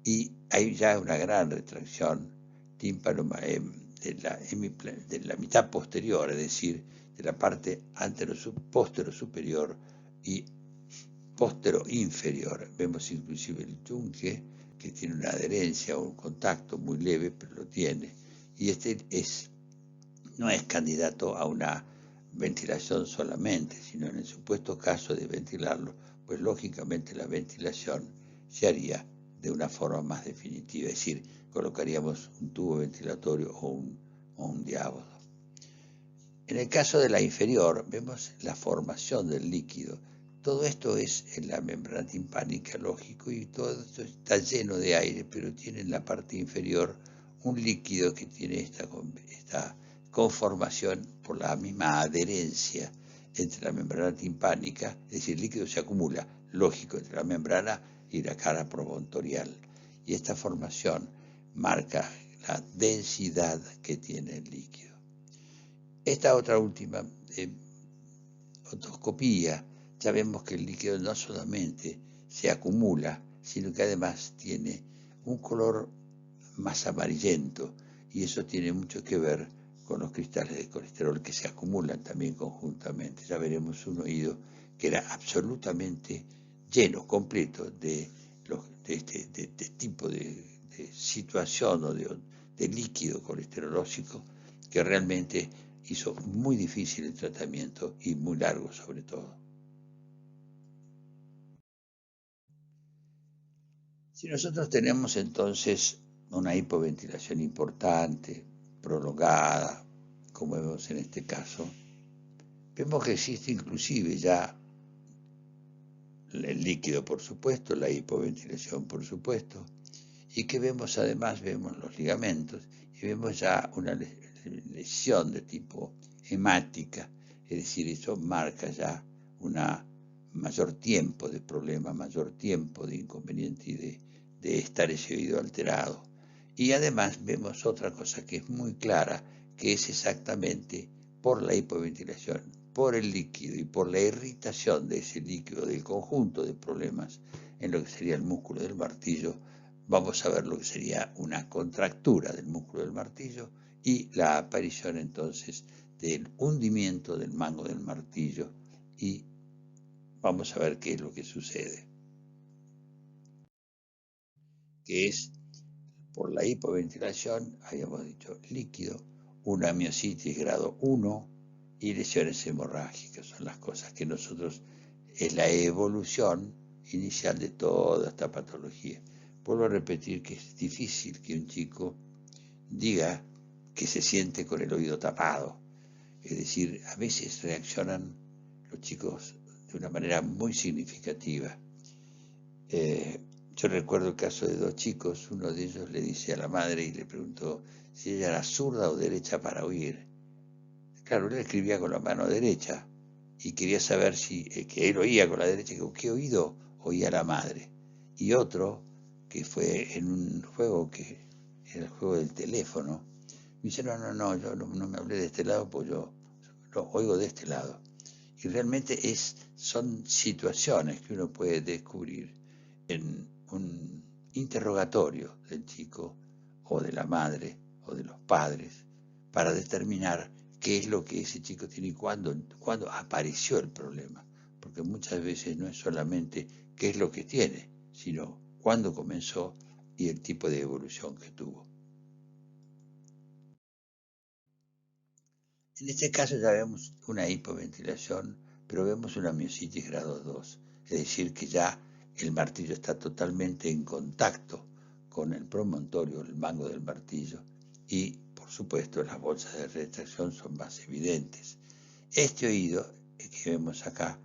y hay ya una gran retracción tímpano de la mitad posterior, es decir, de la parte póstero superior y póstero inferior. Vemos inclusive el yunque, que tiene una adherencia o un contacto muy leve, pero lo tiene. Y no es candidato a una ventilación solamente, sino en el supuesto caso de ventilarlo, pues lógicamente la ventilación se haría de una forma más definitiva, es decir, colocaríamos un tubo ventilatorio o un diávodo. En el caso de la inferior, vemos la formación del líquido. Todo esto es en la membrana timpánica, lógico, y todo esto está lleno de aire, pero tiene en la parte inferior un líquido que tiene esta conformación por la misma adherencia entre la membrana timpánica, es decir, el líquido se acumula, lógico, entre la membrana y la cara promontorial. Y esta formación marca la densidad que tiene el líquido. Esta otra última otoscopía, ya vemos que el líquido no solamente se acumula, sino que además tiene un color más amarillento, y eso tiene mucho que ver con los cristales de colesterol que se acumulan también conjuntamente. Ya veremos un oído que era absolutamente lleno, completo de este tipo de situación o de líquido colesterológico que realmente hizo muy difícil el tratamiento y muy largo sobre todo. Si nosotros tenemos entonces una hipoventilación importante, prolongada, como vemos en este caso, vemos que existe inclusive ya el líquido, por supuesto, la hipoventilación, por supuesto, y que vemos además, vemos los ligamentos y vemos ya una lesión de tipo hemática, es decir, eso marca ya una mayor tiempo de problema, mayor tiempo de inconveniente y de estar ese oído alterado. Y además vemos otra cosa que es muy clara, que es exactamente por la hipoventilación, por el líquido y por la irritación de ese líquido, del conjunto de problemas en lo que sería el músculo del martillo, vamos a ver lo que sería una contractura del músculo del martillo y la aparición entonces del hundimiento del mango del martillo, y vamos a ver qué es lo que sucede. Que es por la hipoventilación, habíamos dicho líquido, una miositis grado 1 y lesiones hemorrágicas. Son las cosas que nosotros, es la evolución inicial de toda esta patología. Vuelvo a repetir que es difícil que un chico diga que se siente con el oído tapado. Es decir, a veces reaccionan los chicos de una manera muy significativa. Yo recuerdo el caso de dos chicos, uno de ellos le dice a la madre y le preguntó si ella era zurda o derecha para oír. Claro, él escribía con la mano derecha y quería saber si que él oía con la derecha, con qué oído oía la madre. Y otro, que fue en un juego que era el juego del teléfono, me dice, no, yo no me hablé de este lado, pues yo lo oigo de este lado. Y realmente son situaciones que uno puede descubrir en un interrogatorio del chico o de la madre o de los padres para determinar qué es lo que ese chico tiene y cuándo apareció el problema. Porque muchas veces no es solamente qué es lo que tiene, sino cuándo comenzó y el tipo de evolución que tuvo. En este caso ya vemos una hipoventilación, pero vemos una miositis grado 2, es decir, que ya el martillo está totalmente en contacto con el promontorio, el mango del martillo, y por supuesto las bolsas de retracción son más evidentes. Este oído que vemos acá,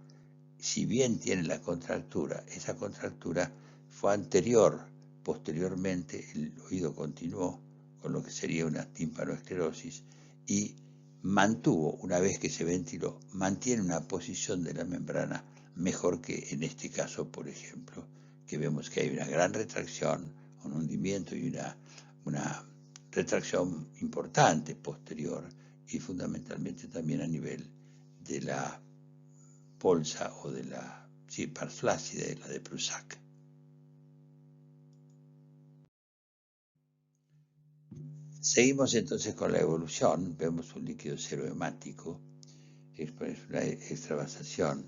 si bien tiene la contractura, esa contractura fue anterior. Posteriormente el oído continuó con lo que sería una tímpanoesclerosis y mantuvo, una vez que se ventiló, mantiene una posición de la membrana mejor que en este caso, por ejemplo, que vemos que hay una gran retracción, un hundimiento y una retracción importante posterior y fundamentalmente también a nivel de la bolsa o de la pars flácida de la de Prusak. Seguimos entonces con la evolución, vemos un líquido cero hemático, es una extravasación,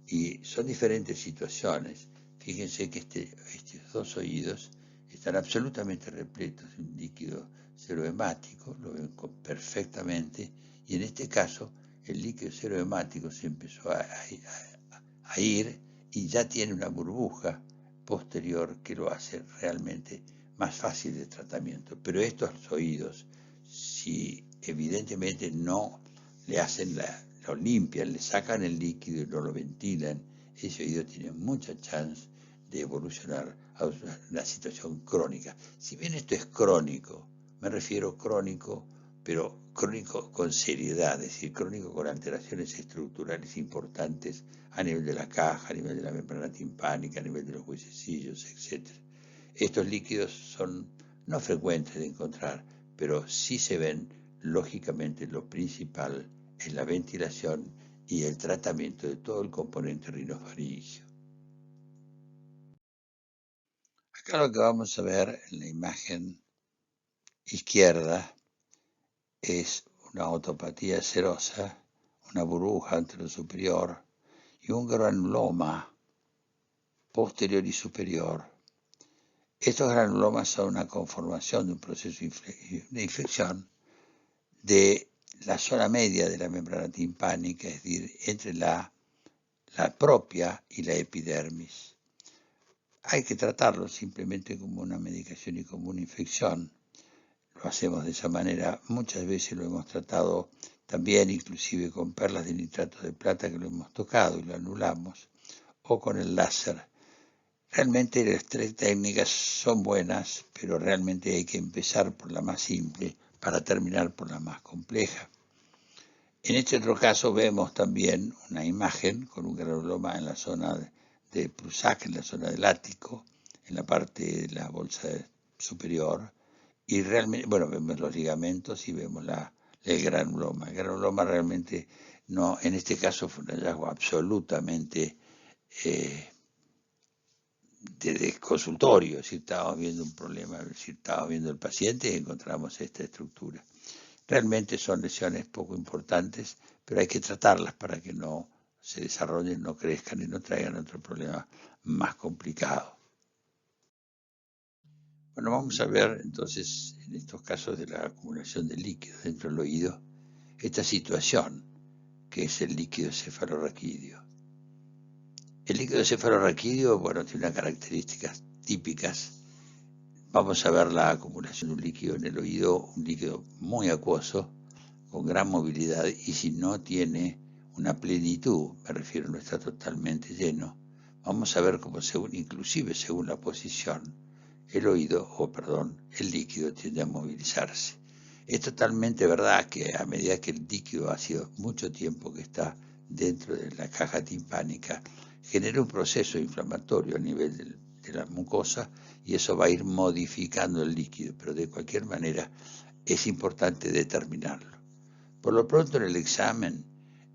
y son diferentes situaciones. Fíjense que estos dos oídos están absolutamente repletos de un líquido cero hemático, lo ven perfectamente, y en este caso el líquido cero hemático se empezó a ir y ya tiene una burbuja posterior que lo hace realmente más fácil de tratamiento. Pero estos oídos, si evidentemente no le hacen lo limpian, le sacan el líquido y no lo ventilan, ese oído tiene mucha chance de evolucionar a una situación crónica. Si bien esto es crónico, me refiero crónico, pero crónico con seriedad, es decir, crónico con alteraciones estructurales importantes a nivel de la caja, a nivel de la membrana timpánica, a nivel de los huesecillos, etc. Estos líquidos son no frecuentes de encontrar, pero sí se ven, lógicamente, lo principal es la ventilación y el tratamiento de todo el componente rinofaringio. Acá lo que vamos a ver en la imagen izquierda es una otopatía serosa, una burbuja anterior superior y un granuloma posterior y superior. Estos granulomas son una conformación de un proceso de infección de la zona media de la membrana timpánica, es decir, entre la propia y la epidermis. Hay que tratarlo simplemente como una medicación y como una infección. Lo hacemos de esa manera. Muchas veces lo hemos tratado también, inclusive con perlas de nitrato de plata que lo hemos tocado y lo anulamos, o con el láser. Realmente las tres técnicas son buenas, pero realmente hay que empezar por la más simple para terminar por la más compleja. En este otro caso vemos también una imagen con un granuloma en la zona de Prusak, en la zona del ático, en la parte de la bolsa superior, y realmente, bueno, vemos los ligamentos y vemos el granuloma. El granuloma realmente no, en este caso fue un hallazgo absolutamente de consultorio, si estábamos viendo un problema, si estábamos viendo el paciente y encontramos esta estructura. Realmente son lesiones poco importantes, pero hay que tratarlas para que no se desarrollen, no crezcan y no traigan otro problema más complicado. Bueno, vamos a ver entonces en estos casos de la acumulación de líquidos dentro del oído, esta situación que es el líquido cefalorraquídeo. El líquido cefalorraquídeo, bueno, tiene unas características típicas. Vamos a ver la acumulación de un líquido en el oído, un líquido muy acuoso, con gran movilidad, y si no tiene una plenitud, me refiero, no está totalmente lleno, vamos a ver cómo inclusive según la posición, el líquido tiende a movilizarse. Es totalmente verdad que a medida que el líquido ha sido mucho tiempo que está dentro de la caja timpánica, genera un proceso inflamatorio a nivel de la mucosa y eso va a ir modificando el líquido, pero de cualquier manera es importante determinarlo. Por lo pronto en el examen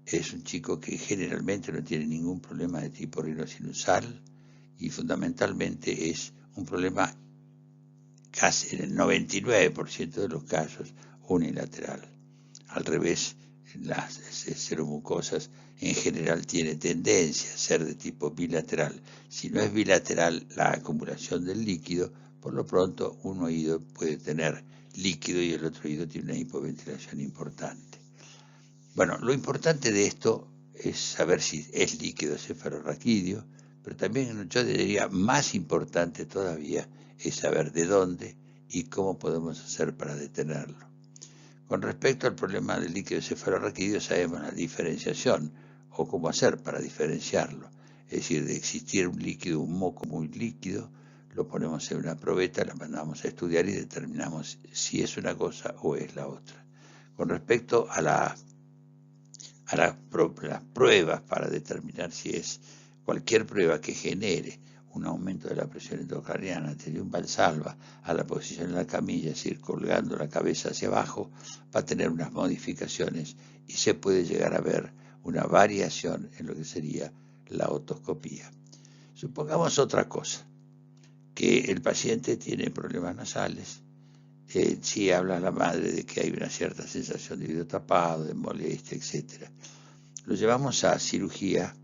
es un chico que generalmente no tiene ningún problema de tipo rinosinusal y fundamentalmente es un problema casi en el 99% de los casos unilateral. Al revés, las seromucosas en general tiene tendencia a ser de tipo bilateral. Si no es bilateral la acumulación del líquido, por lo pronto un oído puede tener líquido y el otro oído tiene una hipoventilación importante. Bueno, lo importante de esto es saber si es líquido cefalorraquídeo, pero también yo diría más importante todavía es saber de dónde y cómo podemos hacer para detenerlo. Con respecto al problema del líquido cefalorraquídeo sabemos la diferenciación o cómo hacer para diferenciarlo. Es decir, de existir un líquido, un moco muy líquido, lo ponemos en una probeta, la mandamos a estudiar y determinamos si es una cosa o es la otra. Con respecto a a las pruebas para determinar si es cualquier prueba que genere un aumento de la presión intracraniana, desde un Valsalva a la posición en la camilla, es decir, colgando la cabeza hacia abajo, va a tener unas modificaciones y se puede llegar a ver una variación en lo que sería la otoscopía. Supongamos otra cosa, que el paciente tiene problemas nasales, sí habla la madre de que hay una cierta sensación de oído tapado, de molestia, etc. Lo llevamos a cirugía,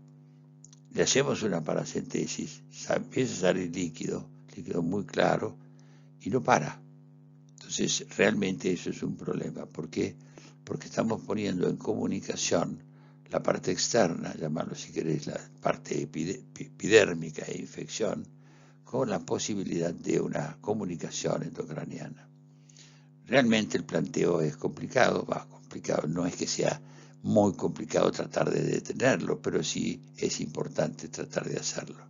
le hacemos una paracentesis, empieza a salir líquido muy claro, y no para. Entonces, realmente eso es un problema. ¿Por qué? Porque estamos poniendo en comunicación la parte externa, llamarlo si queréis la parte epidérmica e infección, con la posibilidad de una comunicación endocraniana. Realmente el planteo es complicado, no es que sea muy complicado tratar de detenerlo, pero sí es importante tratar de hacerlo.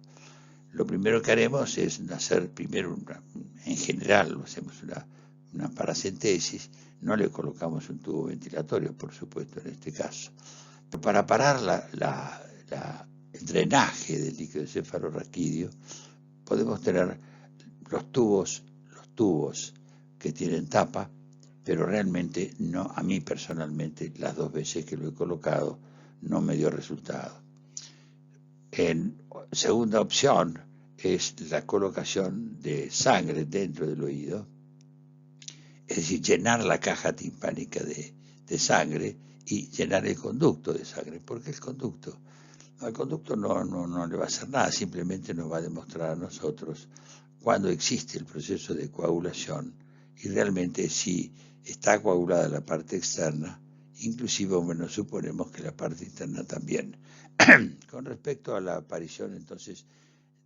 Lo primero que haremos es hacer primero, en general, hacemos una paracentesis, no le colocamos un tubo ventilatorio, por supuesto, en este caso. Pero para parar el drenaje del líquido cefalorraquídeo, podemos tener los tubos que tienen tapa, pero realmente no, a mí personalmente, las 2 veces que lo he colocado, no me dio resultado. En segunda opción es la colocación de sangre dentro del oído, es decir, llenar la caja timpánica de sangre y llenar el conducto de sangre, porque el conducto no le va a hacer nada, simplemente nos va a demostrar a nosotros cuando existe el proceso de coagulación y realmente si está coagulada la parte externa, inclusive suponemos que la parte interna también. Con respecto a la aparición entonces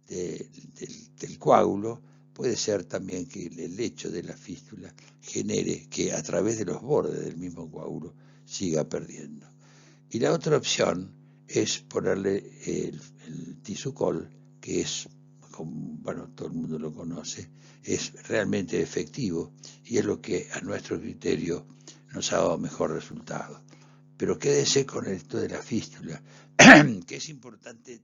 del coágulo, puede ser también que el hecho de la fístula genere que a través de los bordes del mismo coágulo siga perdiendo. Y la otra opción es ponerle el Tissucol, que es, bueno, todo el mundo lo conoce, es realmente efectivo y es lo que a nuestro criterio nos ha dado mejor resultado. Pero quédese con esto de la fístula, que es importante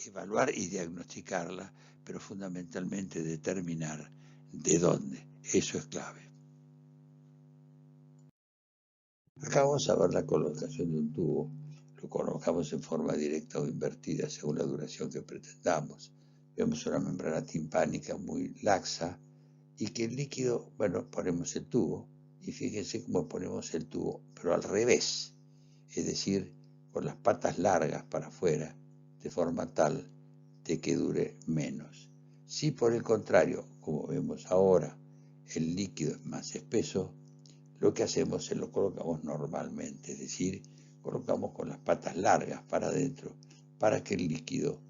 evaluar y diagnosticarla, pero fundamentalmente determinar de dónde. Eso es clave. Acá vamos a ver la colocación de un tubo. Lo colocamos en forma directa o invertida según la duración que pretendamos. Vemos una membrana timpánica muy laxa y que el líquido, bueno, ponemos el tubo y fíjense cómo ponemos el tubo, pero al revés, es decir, con las patas largas para afuera, de forma tal de que dure menos. Si por el contrario, como vemos ahora, el líquido es más espeso, lo que hacemos es lo colocamos normalmente, es decir, colocamos con las patas largas para adentro para que el líquido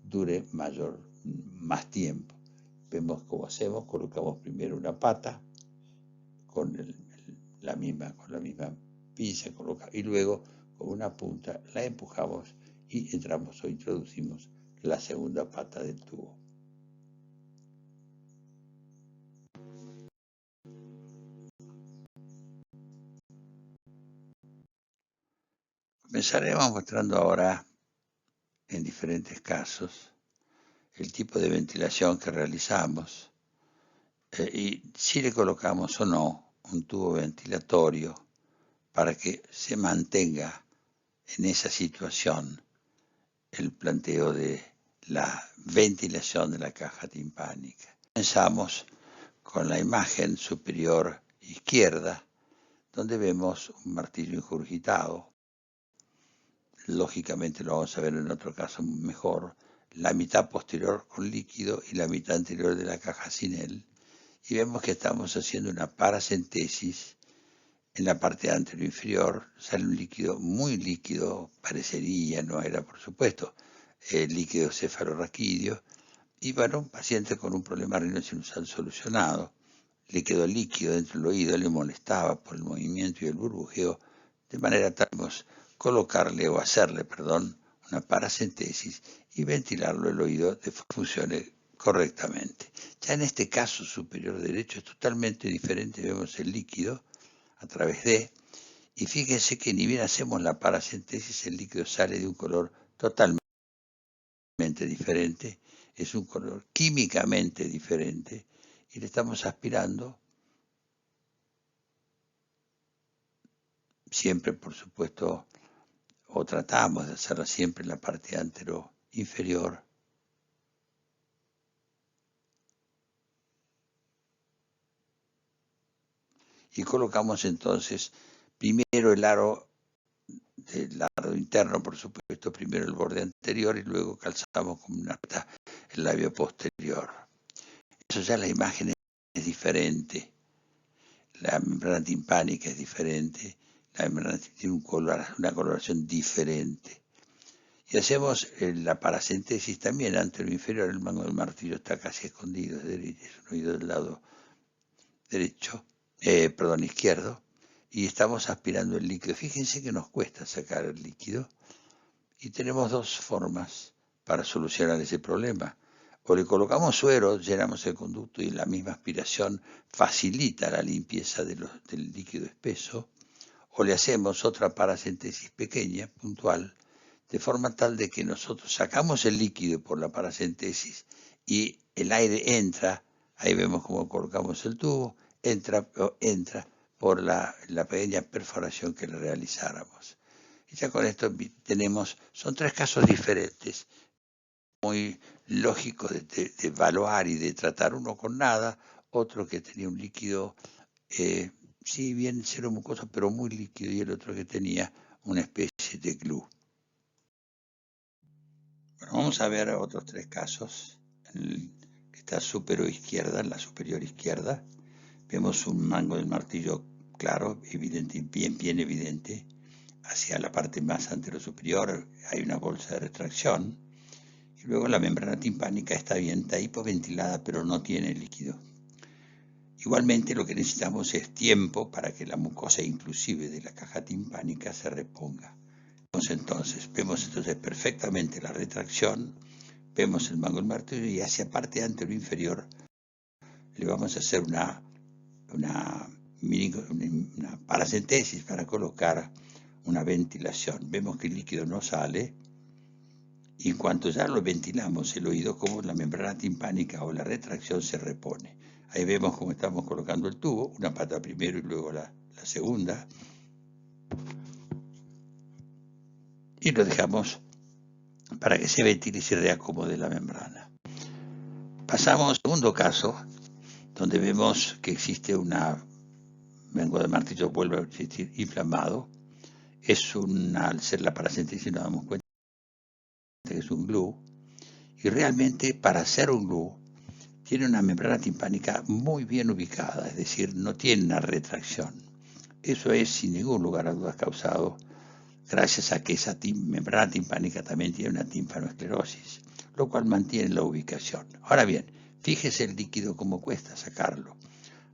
dure más tiempo. Vemos cómo hacemos, colocamos primero una pata con la misma pinza y luego con una punta la empujamos y entramos o introducimos la segunda pata del tubo. Comenzaremos mostrando ahora en diferentes casos el tipo de ventilación que realizamos y si le colocamos o no un tubo ventilatorio para que se mantenga en esa situación el planteo de la ventilación de la caja timpánica. Comenzamos con la imagen superior izquierda, donde vemos un martillo ingurgitado. Lógicamente lo vamos a ver en otro caso mejor, la mitad posterior con líquido y la mitad anterior de la caja sin él. Y vemos que estamos haciendo una paracentesis. En la parte anterior inferior sale un líquido muy líquido, parecería, no era por supuesto, el líquido cefalorraquídeo, y bueno, un paciente con un problema rinosinusal solucionado. Le quedó líquido dentro del oído, le molestaba por el movimiento y el burbujeo, de manera tal que colocarle o hacerle, una paracentesis y ventilarlo el oído de que funcione correctamente. Ya en este caso superior derecho es totalmente diferente, vemos el líquido a través de, Y fíjense que ni bien hacemos la paracentesis, el líquido sale de un color totalmente diferente, es un color químicamente diferente, y le estamos aspirando, siempre por supuesto, o tratamos de hacerla siempre en la parte antero inferior. Y colocamos entonces primero el aro interno, por supuesto, primero el borde anterior y luego calzamos con una el labio posterior. Eso ya la imagen es diferente, la membrana timpánica es diferente, la membrana tiene una coloración diferente. Y hacemos la paracentesis también, antero inferior, el mango del martillo está casi escondido, es un oído del lado derecho, izquierdo, y estamos aspirando el líquido. Fíjense que nos cuesta sacar el líquido y tenemos dos formas para solucionar ese problema. O le colocamos suero, llenamos el conducto y la misma aspiración facilita la limpieza del líquido espeso, o le hacemos otra paracentesis pequeña, puntual, de forma tal de que nosotros sacamos el líquido por la paracentesis y el aire entra, ahí vemos cómo colocamos el tubo, entra por la pequeña perforación que le realizáramos. Y ya con esto tenemos, son tres casos diferentes, muy lógico de evaluar y de tratar, uno con nada, otro que tenía un líquido, sí bien cero mucoso, pero muy líquido, y el otro que tenía una especie de glue. Bueno, vamos a ver otros tres casos. Que está izquierda, en la superior izquierda, vemos un mango del martillo claro, evidente, bien evidente. Hacia la parte más anterosuperior hay una bolsa de retracción. Y luego la membrana timpánica está bien, está hipoventilada, pero no tiene líquido. Igualmente lo que necesitamos es tiempo para que la mucosa inclusive de la caja timpánica se reponga. Vemos entonces perfectamente la retracción, vemos el mango del martillo y hacia parte antero inferior le vamos a hacer una paracentesis para colocar una ventilación. Vemos que el líquido no sale y en cuanto ya lo ventilamos el oído, como la membrana timpánica o la retracción se repone. Ahí vemos cómo estamos colocando el tubo, una pata primero y luego la segunda. Y lo dejamos para que se ventile y se reacomode la membrana. Pasamos al segundo caso, donde vemos que existe una mango de martillo, vuelve a existir inflamado. Al ser la paracentesis nos damos cuenta que es un glue. Y realmente para hacer un glue tiene una membrana timpánica muy bien ubicada, es decir, no tiene una retracción. Eso es sin ningún lugar a dudas causado gracias a que esa membrana timpánica también tiene una tímpanoesclerosis, lo cual mantiene la ubicación. Ahora bien, fíjese el líquido cómo cuesta sacarlo.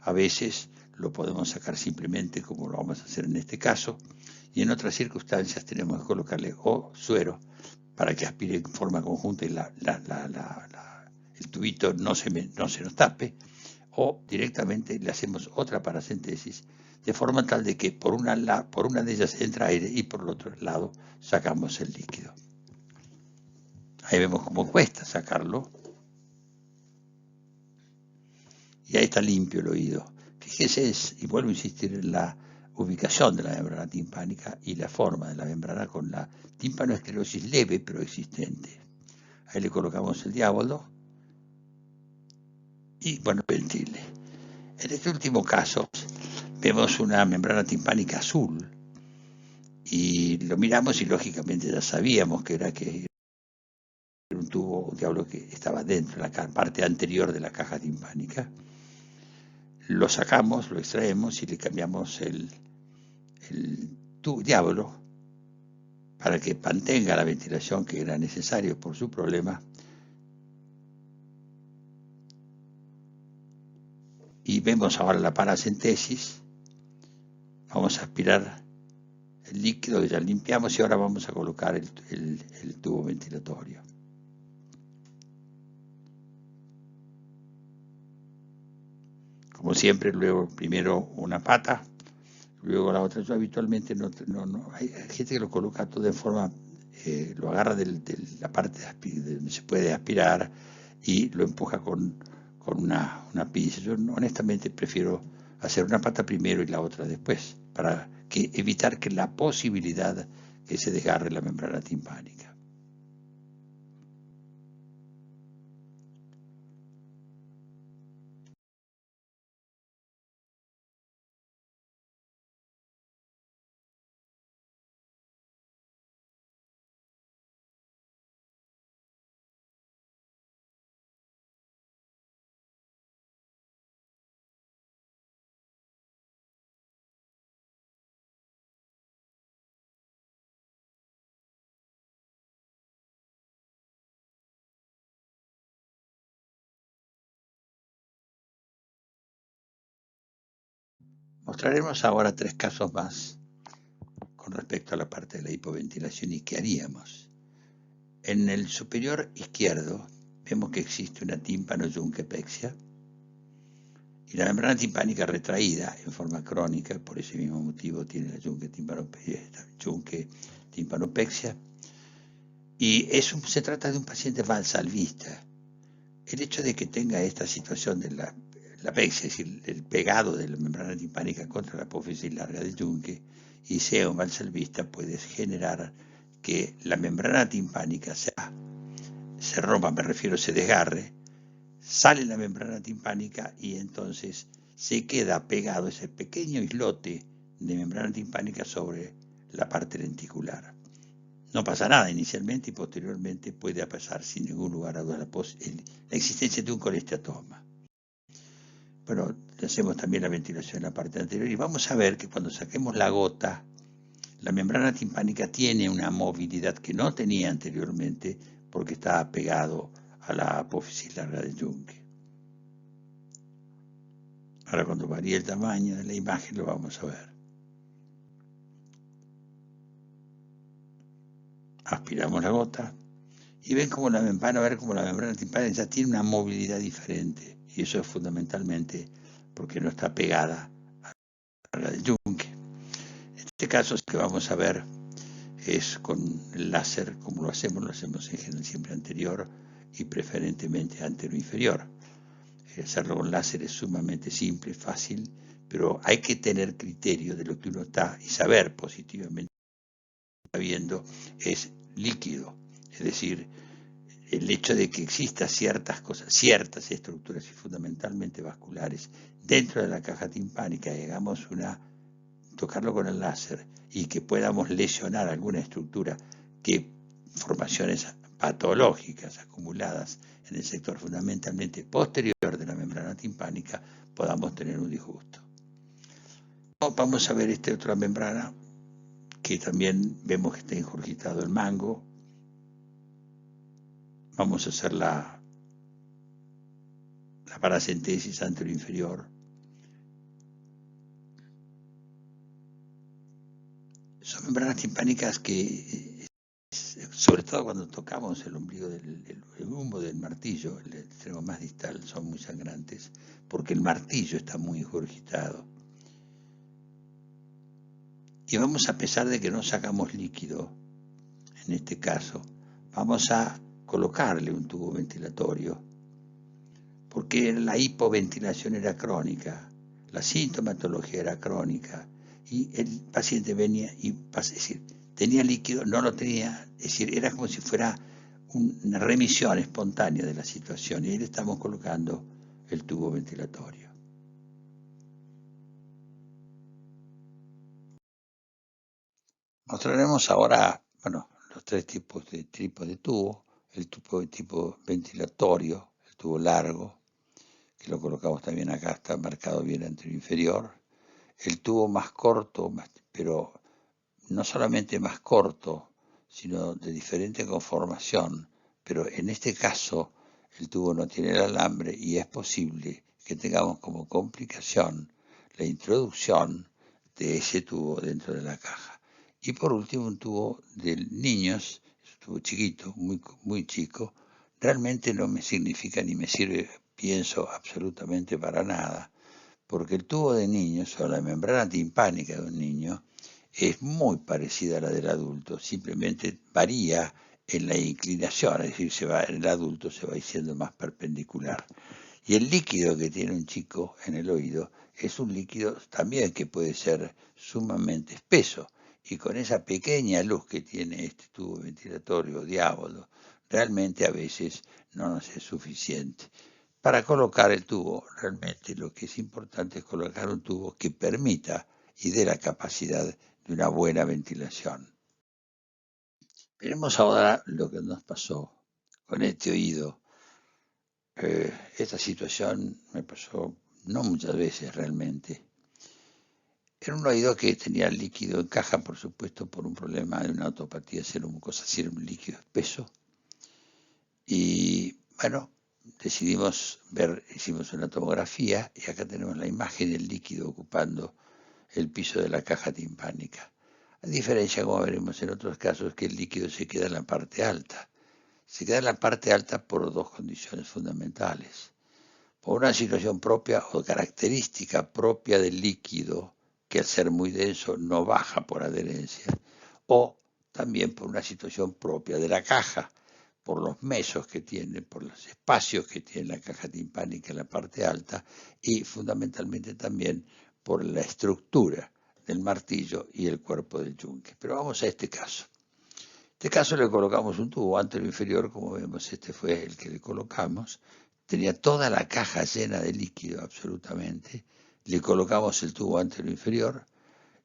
A veces lo podemos sacar simplemente como lo vamos a hacer en este caso, y en otras circunstancias tenemos que colocarle suero para que aspire en forma conjunta y el tubito no se nos tape, o directamente le hacemos otra paracentesis de forma tal de que por una de ellas entra aire y por el otro lado sacamos el líquido. Ahí vemos cómo cuesta sacarlo. Y ahí está limpio el oído. Fíjese, y vuelvo a insistir en la ubicación de la membrana timpánica y la forma de la membrana con la tímpanoesclerosis leve pero existente. Ahí le colocamos el diábodo y bueno, ventile. En este último caso vemos una membrana timpánica azul y lo miramos y lógicamente ya sabíamos que era un tubo, un diábodo que estaba dentro de la parte anterior de la caja timpánica. Lo sacamos, lo extraemos y le cambiamos el diábodo para que mantenga la ventilación que era necesario por su problema. Y vemos ahora la paracentesis. Vamos a aspirar el líquido que ya limpiamos y ahora vamos a colocar el tubo ventilatorio. Como siempre, luego primero una pata, luego la otra. Yo habitualmente no hay gente que lo coloca todo de forma, lo agarra de la parte de donde se puede aspirar y lo empuja con una pinza. Yo honestamente prefiero hacer una pata primero y la otra después, para evitar que la posibilidad que se desgarre la membrana timpánica. Mostraremos ahora 3 casos más con respecto a la parte de la hipoventilación y qué haríamos. En el superior izquierdo vemos que existe una tímpano-yunquepexia y la membrana timpánica retraída en forma crónica, por ese mismo motivo tiene la yunque-timpanopexia, y se trata de un paciente valsalvista. El hecho de que tenga esta situación de la apexia, es decir, el pegado de la membrana timpánica contra la apófisis larga del yunque, y sea un valsalvista, puede generar que la membrana timpánica se rompa, me refiero, se desgarre, sale la membrana timpánica y entonces se queda pegado ese pequeño islote de membrana timpánica sobre la parte lenticular. No pasa nada inicialmente y posteriormente puede pasar sin ningún lugar a duda la existencia de un colesteatoma. Pero hacemos también la ventilación en la parte anterior y vamos a ver que cuando saquemos la gota, la membrana timpánica tiene una movilidad que no tenía anteriormente porque estaba pegado a la apófisis larga del yunque. Ahora cuando varíe el tamaño de la imagen lo vamos a ver. Aspiramos la gota y ven cómo la membrana timpánica ya tiene una movilidad diferente, y eso es fundamentalmente porque no está pegada a la del yunque. En este caso, lo que vamos a ver es con el láser, como lo hacemos en general siempre anterior y preferentemente antero-inferior. Hacerlo con láser es sumamente simple, fácil, pero hay que tener criterio de lo que uno está y saber positivamente lo que está viendo es líquido, es decir, el hecho de que existan ciertas cosas, ciertas estructuras y fundamentalmente vasculares dentro de la caja timpánica, y tocarlo con el láser y que podamos lesionar alguna estructura, que formaciones patológicas acumuladas en el sector fundamentalmente posterior de la membrana timpánica, podamos tener un disgusto. Vamos a ver esta otra membrana que también vemos que está ingurgitado el mango. Vamos a hacer la paracentesis anteroinferior. Son membranas timpánicas que, sobre todo cuando tocamos el ombligo el humbo del martillo, el extremo más distal, son muy sangrantes, porque el martillo está muy ingurgitado. Y vamos, a pesar de que no sacamos líquido, en este caso, vamos a colocarle un tubo ventilatorio, porque la hipoventilación era crónica, la sintomatología era crónica, y el paciente venía es decir, tenía líquido, no lo tenía, es decir, era como si fuera una remisión espontánea de la situación, y ahí le estamos colocando el tubo ventilatorio. Mostraremos ahora, los 3 tipos de tubo, el tubo de tipo ventilatorio, el tubo largo, que lo colocamos también acá, está marcado bien anterior inferior, el tubo más corto, pero no solamente más corto, sino de diferente conformación, pero en este caso el tubo no tiene el alambre y es posible que tengamos como complicación la introducción de ese tubo dentro de la caja. Y por último, un tubo de niños, es un tubo chiquito, muy, muy chico, realmente no me significa ni me sirve, pienso, absolutamente para nada, porque el tubo de niños o la membrana timpánica de un niño es muy parecida a la del adulto, simplemente varía en la inclinación, es decir, el adulto se va haciendo más perpendicular. Y el líquido que tiene un chico en el oído es un líquido también que puede ser sumamente espeso, y con esa pequeña luz que tiene este tubo ventilatorio diábodo, realmente a veces no nos es suficiente. Para colocar el tubo, realmente lo que es importante es colocar un tubo que permita y dé la capacidad de una buena ventilación. Veremos ahora lo que nos pasó con este oído. Esta situación me pasó no muchas veces realmente. Era un oído que tenía líquido en caja, por supuesto, por un problema de una autopatía ceromucosa, era un líquido espeso. Y bueno, decidimos hicimos una tomografía y acá tenemos la imagen del líquido ocupando el piso de la caja timpánica. A diferencia, como veremos en otros casos, que el líquido se queda en la parte alta. Se queda en la parte alta por dos condiciones fundamentales. Por una situación propia o característica propia del líquido, que al ser muy denso no baja por adherencia, o también por una situación propia de la caja, por los mesos que tiene, por los espacios que tiene la caja timpánica en la parte alta y fundamentalmente también por la estructura del martillo y el cuerpo del yunque. Pero vamos a este caso. En este caso le colocamos un tubo anterior inferior, como vemos, este fue el que le colocamos. Tenía toda la caja llena de líquido absolutamente. Le colocamos el tubo anterior inferior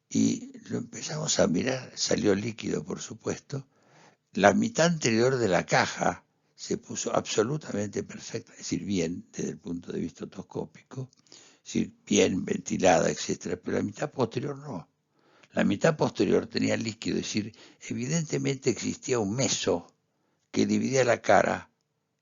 y lo empezamos a mirar. Salió líquido, por supuesto. La mitad anterior de la caja se puso absolutamente perfecta, es decir, bien desde el punto de vista otoscópico, es decir, bien ventilada, etcétera, pero la mitad posterior no. La mitad posterior tenía líquido, es decir, evidentemente existía un meso que dividía la cara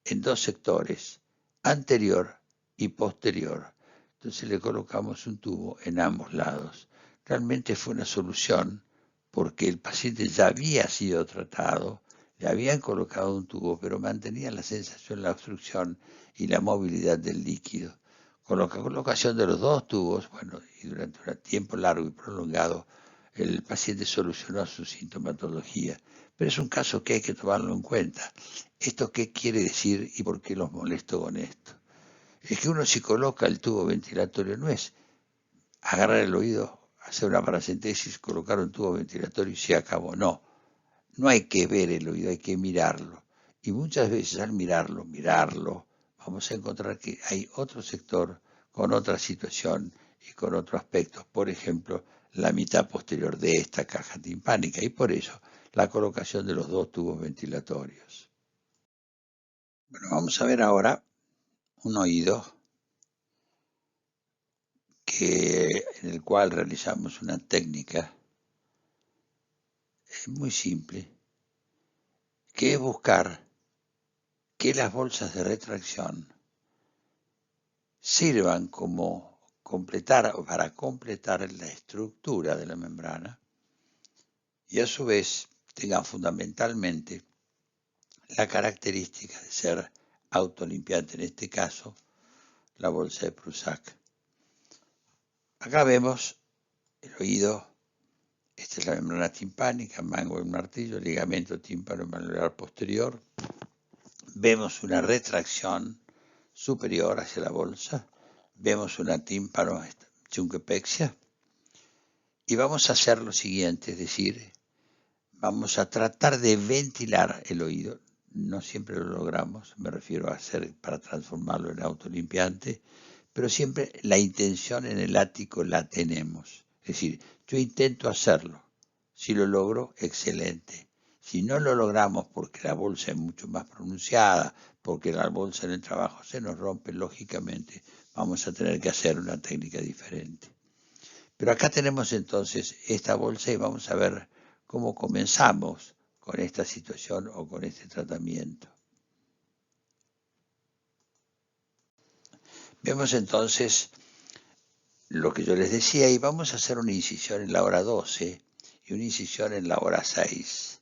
en dos sectores, anterior y posterior. Entonces le colocamos un tubo en ambos lados. Realmente fue una solución porque el paciente ya había sido tratado, le habían colocado un tubo, pero mantenía la sensación, la obstrucción y la movilidad del líquido. Con la colocación de los dos tubos, bueno, y durante un tiempo largo y prolongado, el paciente solucionó su sintomatología. Pero es un caso que hay que tomarlo en cuenta. ¿Esto qué quiere decir y por qué los molesto con esto? Es que uno si coloca el tubo ventilatorio no es agarrar el oído, hacer una paracentesis, colocar un tubo ventilatorio y se acabó. No, no hay que ver el oído, hay que mirarlo. Y muchas veces al mirarlo, vamos a encontrar que hay otro sector con otra situación y con otro aspecto. Por ejemplo, la mitad posterior de esta caja timpánica y por eso la colocación de los dos tubos ventilatorios. Bueno, vamos a ver ahora un oído en el cual realizamos una técnica muy simple, que es buscar que las bolsas de retracción sirvan para completar la estructura de la membrana y a su vez tengan fundamentalmente la característica de ser autolimpiante, en este caso la bolsa de Prusak. Acá vemos el oído, esta es la membrana timpánica, mango del martillo, ligamento tímpano-manular posterior. Vemos una retracción superior hacia la bolsa, vemos una tímpano-chunquepexia y vamos a hacer lo siguiente, es decir, vamos a tratar de ventilar el oído. No siempre lo logramos, me refiero a hacer para transformarlo en autolimpiante, pero siempre la intención en el ático la tenemos. Es decir, yo intento hacerlo. Si lo logro, excelente. Si no lo logramos porque la bolsa es mucho más pronunciada, porque la bolsa en el trabajo se nos rompe, lógicamente vamos a tener que hacer una técnica diferente. Pero acá tenemos entonces esta bolsa y vamos a ver cómo comenzamos con esta situación o con este tratamiento. Vemos entonces lo que yo les decía y vamos a hacer una incisión en la hora 12 y una incisión en la hora 6.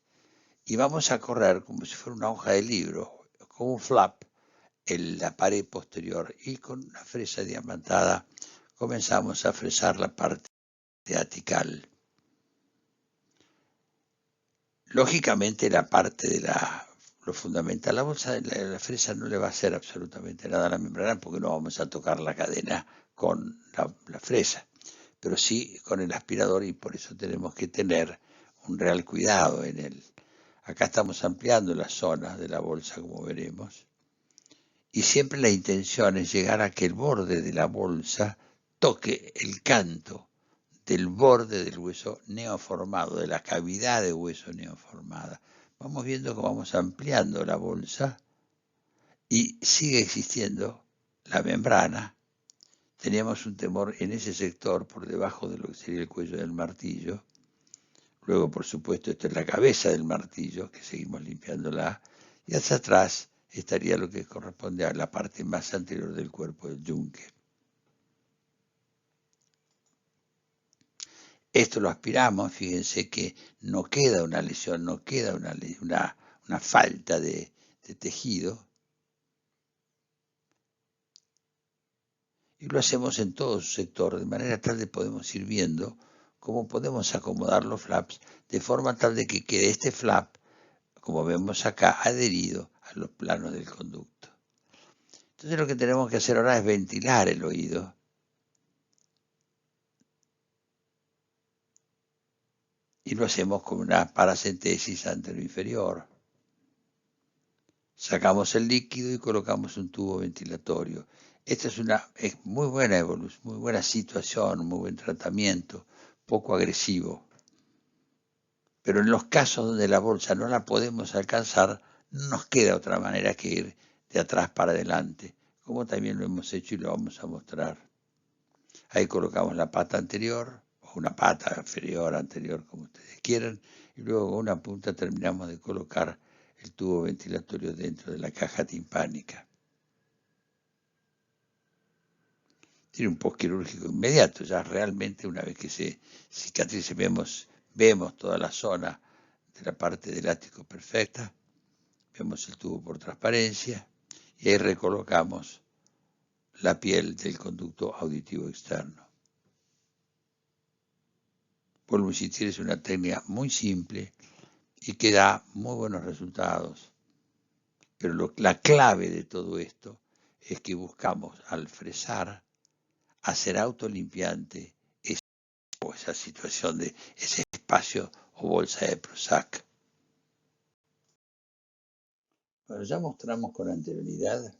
Y vamos a correr como si fuera una hoja de libro, como un flap, en la pared posterior y con una fresa diamantada comenzamos a fresar la parte atical. Lógicamente la parte de lo fundamental, la bolsa de la fresa no le va a hacer absolutamente nada a la membrana porque no vamos a tocar la cadena con la fresa, pero sí con el aspirador, y por eso tenemos que tener un real cuidado en él. Acá estamos ampliando las zonas de la bolsa, como veremos, y siempre la intención es llegar a que el borde de la bolsa toque el canto del borde del hueso neoformado, de la cavidad de hueso neoformada. Vamos viendo cómo vamos ampliando la bolsa y sigue existiendo la membrana. Teníamos un temor en ese sector por debajo de lo que sería el cuello del martillo. Luego, por supuesto, esto es la cabeza del martillo, que seguimos limpiándola. Y hacia atrás estaría lo que corresponde a la parte más anterior del cuerpo del yunque. Esto lo aspiramos, fíjense que no queda una lesión, no queda una falta de tejido. Y lo hacemos en todo su sector, de manera tal de podemos ir viendo cómo podemos acomodar los flaps, de forma tal de que quede este flap, como vemos acá, adherido a los planos del conducto. Entonces lo que tenemos que hacer ahora es ventilar el oído. Y lo hacemos con una paracentesis anteroinferior. Sacamos el líquido y colocamos un tubo ventilatorio. Esta es muy buena evolución, muy buena situación, muy buen tratamiento, poco agresivo. Pero en los casos donde la bolsa no la podemos alcanzar, no nos queda otra manera que ir de atrás para adelante, como también lo hemos hecho y lo vamos a mostrar. Ahí colocamos la pata anterior, o una pata inferior, anterior, como ustedes quieran, y luego con una punta terminamos de colocar el tubo ventilatorio dentro de la caja timpánica. Tiene un postquirúrgico inmediato, ya realmente una vez que se cicatrice vemos toda la zona de la parte del ático perfecta, vemos el tubo por transparencia y ahí recolocamos la piel del conducto auditivo externo. Vuelvo a insistir, es una técnica muy simple y que da muy buenos resultados. Pero la clave de todo esto es que buscamos al fresar hacer autolimpiante esa situación de ese espacio o bolsa de Prozac. Bueno, ya mostramos con anterioridad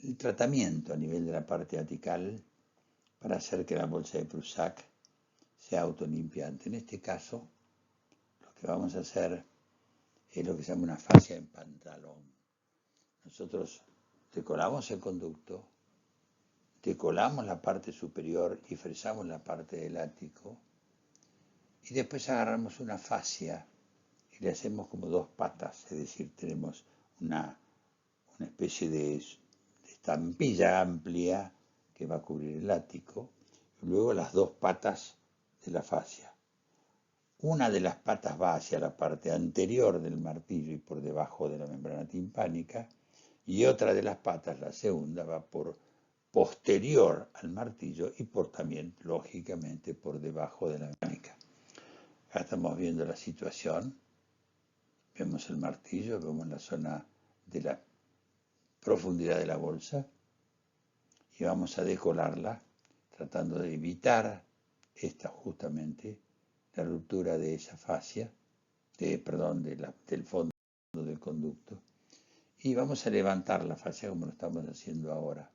el tratamiento a nivel de la parte atical para hacer que la bolsa de Prozac sea autolimpiante. En este caso, lo que vamos a hacer es lo que se llama una fascia en pantalón. Nosotros decolamos el conducto, decolamos la parte superior y fresamos la parte del ático, y después agarramos una fascia y le hacemos como dos patas, es decir, tenemos una especie de estampilla amplia que va a cubrir el ático, y luego las dos patas de la fascia. Una de las patas va hacia la parte anterior del martillo y por debajo de la membrana timpánica, y otra de las patas, la segunda, va por posterior al martillo y también, lógicamente, por debajo de la mecánica. Acá estamos viendo la situación. Vemos el martillo, vemos la zona de la profundidad de la bolsa y vamos a decolarla tratando de evitar justamente la ruptura de esa fascia, del fondo del conducto. Y vamos a levantar la fascia como lo estamos haciendo ahora.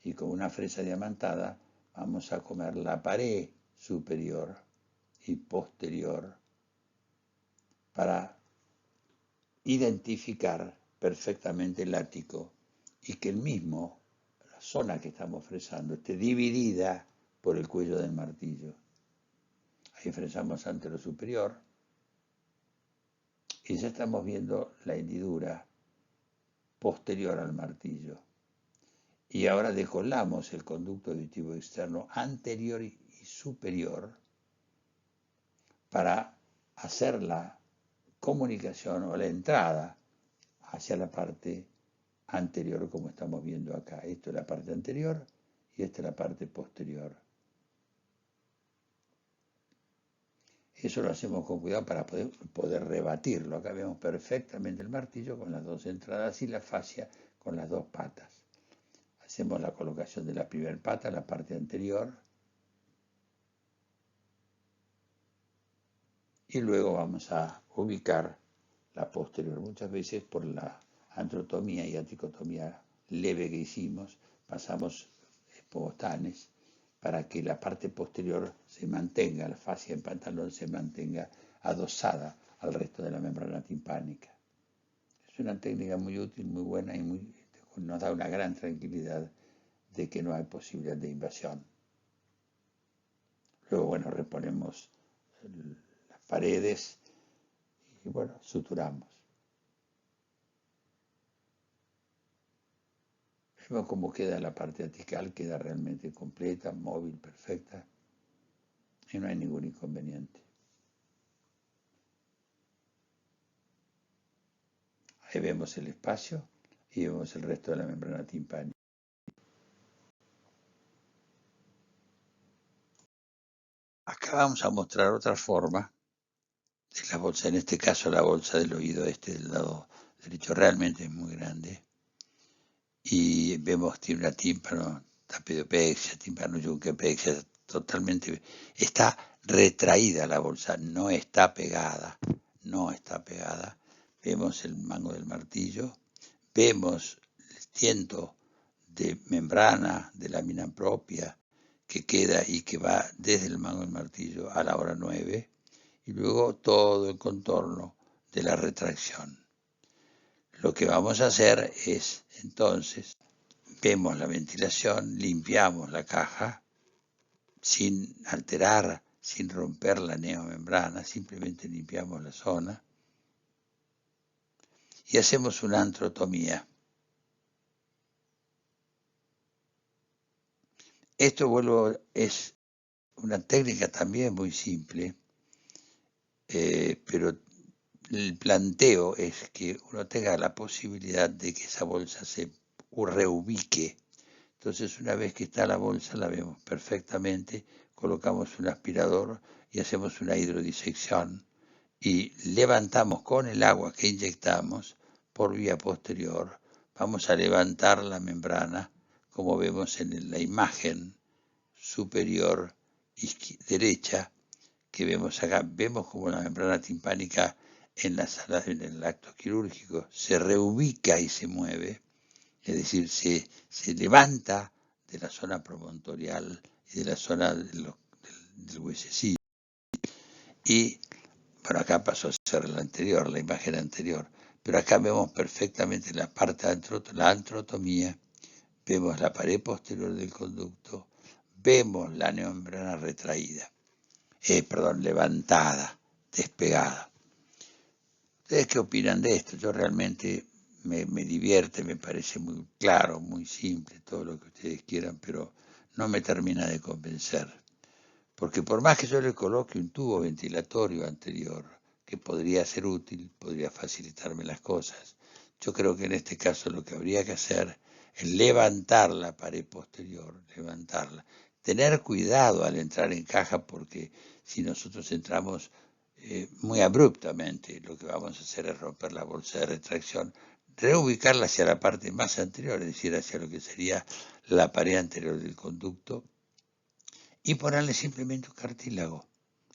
Y con una fresa diamantada vamos a comer la pared superior y posterior para identificar perfectamente el ático y que la zona que estamos fresando, esté dividida por el cuello del martillo. Ahí fresamos ante lo superior y ya estamos viendo la hendidura posterior al martillo. Y ahora decolamos el conducto auditivo externo anterior y superior para hacer la comunicación o la entrada hacia la parte anterior, como estamos viendo acá. Esto es la parte anterior y esta es la parte posterior. Eso lo hacemos con cuidado para poder rebatirlo. Acá vemos perfectamente el martillo con las dos entradas y la fascia con las dos patas. Hacemos la colocación de la primera pata, la parte anterior, y luego vamos a ubicar la posterior. Muchas veces por la antrotomía y aticotomía leve que hicimos, pasamos botanes para que la parte posterior se mantenga, la fascia del pantalón se mantenga adosada al resto de la membrana timpánica. Es una técnica muy útil, muy buena y nos da una gran tranquilidad de que no hay posibilidad de invasión. Luego, bueno, reponemos las paredes y, bueno, suturamos. Vemos cómo queda la parte atical, queda realmente completa, móvil, perfecta, y no hay ningún inconveniente. Ahí vemos el espacio y vemos el resto de la membrana timpánica. Acá vamos a mostrar otra forma de la bolsa, en este caso la bolsa del oído del lado derecho, realmente es muy grande. Y vemos tiene una tímpano, tapedopecia, tímpano yunquepexia, totalmente, está retraída la bolsa, no está pegada. Vemos el mango del martillo, vemos el tiento de membrana, de lámina propia, que queda y que va desde el mango del martillo a la hora 9, y luego todo el contorno de la retracción. Lo que vamos a hacer es, entonces, vemos la ventilación, limpiamos la caja sin alterar, sin romper la neomembrana, simplemente limpiamos la zona y hacemos una antrotomía. Esto, es una técnica también muy simple, pero el planteo es que uno tenga la posibilidad de que esa bolsa se reubique. Entonces, una vez que está la bolsa, la vemos perfectamente, colocamos un aspirador y hacemos una hidrodisección y levantamos con el agua que inyectamos por vía posterior. Vamos a levantar la membrana, como vemos en la imagen superior derecha que vemos acá. Vemos como la membrana timpánica en la sala, en el acto quirúrgico, se reubica y se mueve, es decir, se levanta de la zona promontorial y de la zona del huesecillo. Y bueno, acá pasó a ser la imagen anterior, pero acá vemos perfectamente la parte la antrotomía, vemos la pared posterior del conducto, vemos la neomembrana retraída, levantada, despegada. ¿Ustedes qué opinan de esto? Yo realmente me divierte, me parece muy claro, muy simple, todo lo que ustedes quieran, pero no me termina de convencer. Porque por más que yo le coloque un tubo ventilatorio anterior, que podría ser útil, podría facilitarme las cosas, yo creo que en este caso lo que habría que hacer es levantar la pared posterior, levantarla. Tener cuidado al entrar en caja, porque si nosotros entramos muy abruptamente, lo que vamos a hacer es romper la bolsa de retracción, reubicarla hacia la parte más anterior, es decir, hacia lo que sería la pared anterior del conducto, y ponerle simplemente un cartílago.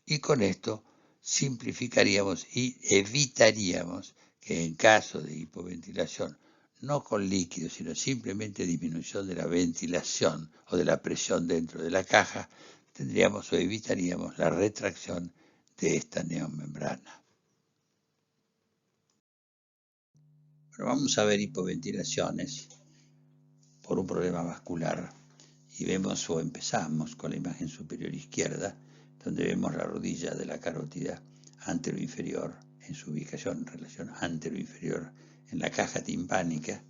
Y con esto simplificaríamos y evitaríamos que en caso de hipoventilación, no con líquido, sino simplemente disminución de la ventilación o de la presión dentro de la caja, tendríamos o evitaríamos la retracción de esta neomembrana. Pero vamos a ver hipoventilaciones por un problema vascular y vemos o empezamos con la imagen superior izquierda, donde vemos la rodilla de la carótida anteroinferior en su ubicación en relación anteroinferior en la caja timpánica,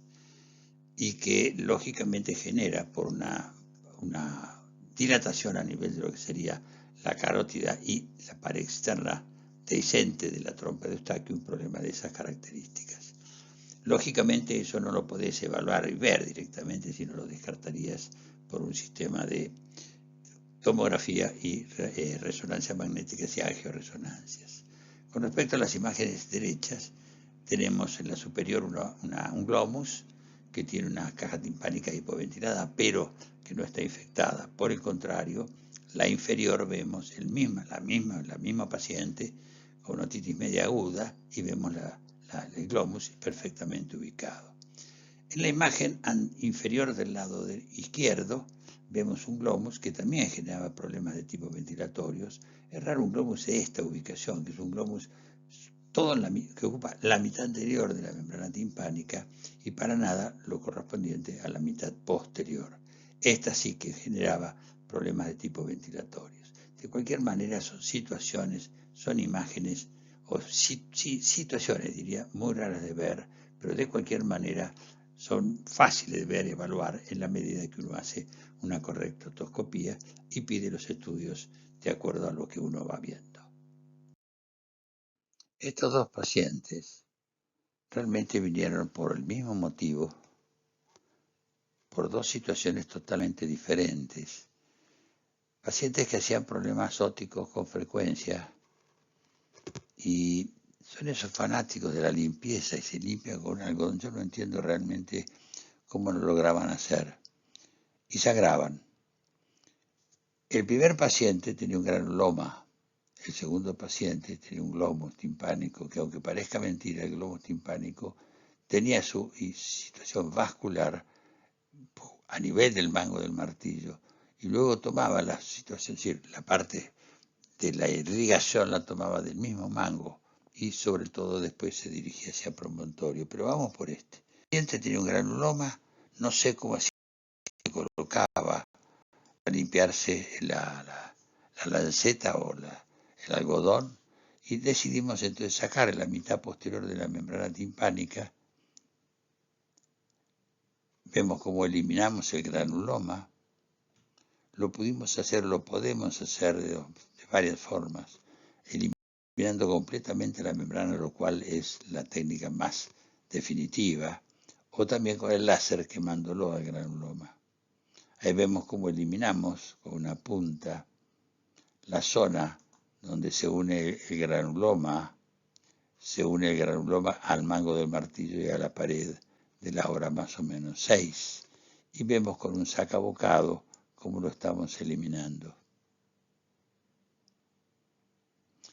y que lógicamente genera por una dilatación a nivel de lo que sería la carótida y la pared externa dehiscente de la trompa de Eustaquio, un problema de esas características. Lógicamente eso no lo podés evaluar y ver directamente, sino lo descartarías por un sistema de tomografía y resonancia magnética y angioresonancias. Con respecto a las imágenes derechas, tenemos en la superior un glomus que tiene una caja timpánica hipoventilada, pero que no está infectada. Por el contrario, la inferior vemos la misma paciente con otitis media aguda y vemos el glomus perfectamente ubicado. En la imagen inferior del lado izquierdo vemos un glomus que también generaba problemas de tipo ventilatorios. Es raro un glomus de esta ubicación, que es un glomus que ocupa la mitad anterior de la membrana timpánica y para nada lo correspondiente a la mitad posterior. Esta sí que generaba problemas de tipo ventilatorios. De cualquier manera son imágenes o situaciones, diría, muy raras de ver, pero de cualquier manera son fáciles de ver y evaluar en la medida que uno hace una correcta otoscopía y pide los estudios de acuerdo a lo que uno va viendo. Estos dos pacientes realmente vinieron por el mismo motivo, por dos situaciones totalmente diferentes. Pacientes que hacían problemas ópticos con frecuencia y son esos fanáticos de la limpieza y se limpian con algodón. Yo no entiendo realmente cómo lo lograban hacer y se agravan. El primer paciente tenía un granuloma, el segundo paciente tenía un glomus timpánico, que aunque parezca mentira, el glomus timpánico tenía su situación vascular a nivel del mango del martillo y luego tomaba la situación, es decir, la parte de la irrigación la tomaba del mismo mango y sobre todo después se dirigía hacia promontorio. Pero vamos por este. El paciente tenía un granuloma, no sé cómo así se colocaba para limpiarse la lanceta o el algodón y decidimos entonces sacar la mitad posterior de la membrana timpánica. Vemos cómo eliminamos el granuloma. Lo podemos hacer de varias formas, eliminando completamente la membrana, lo cual es la técnica más definitiva, o también con el láser quemándolo al granuloma. Ahí vemos cómo eliminamos con una punta la zona donde se une el granuloma al mango del martillo y a la pared de la hora más o menos 6. Y vemos con un sacabocado cómo lo estamos eliminando.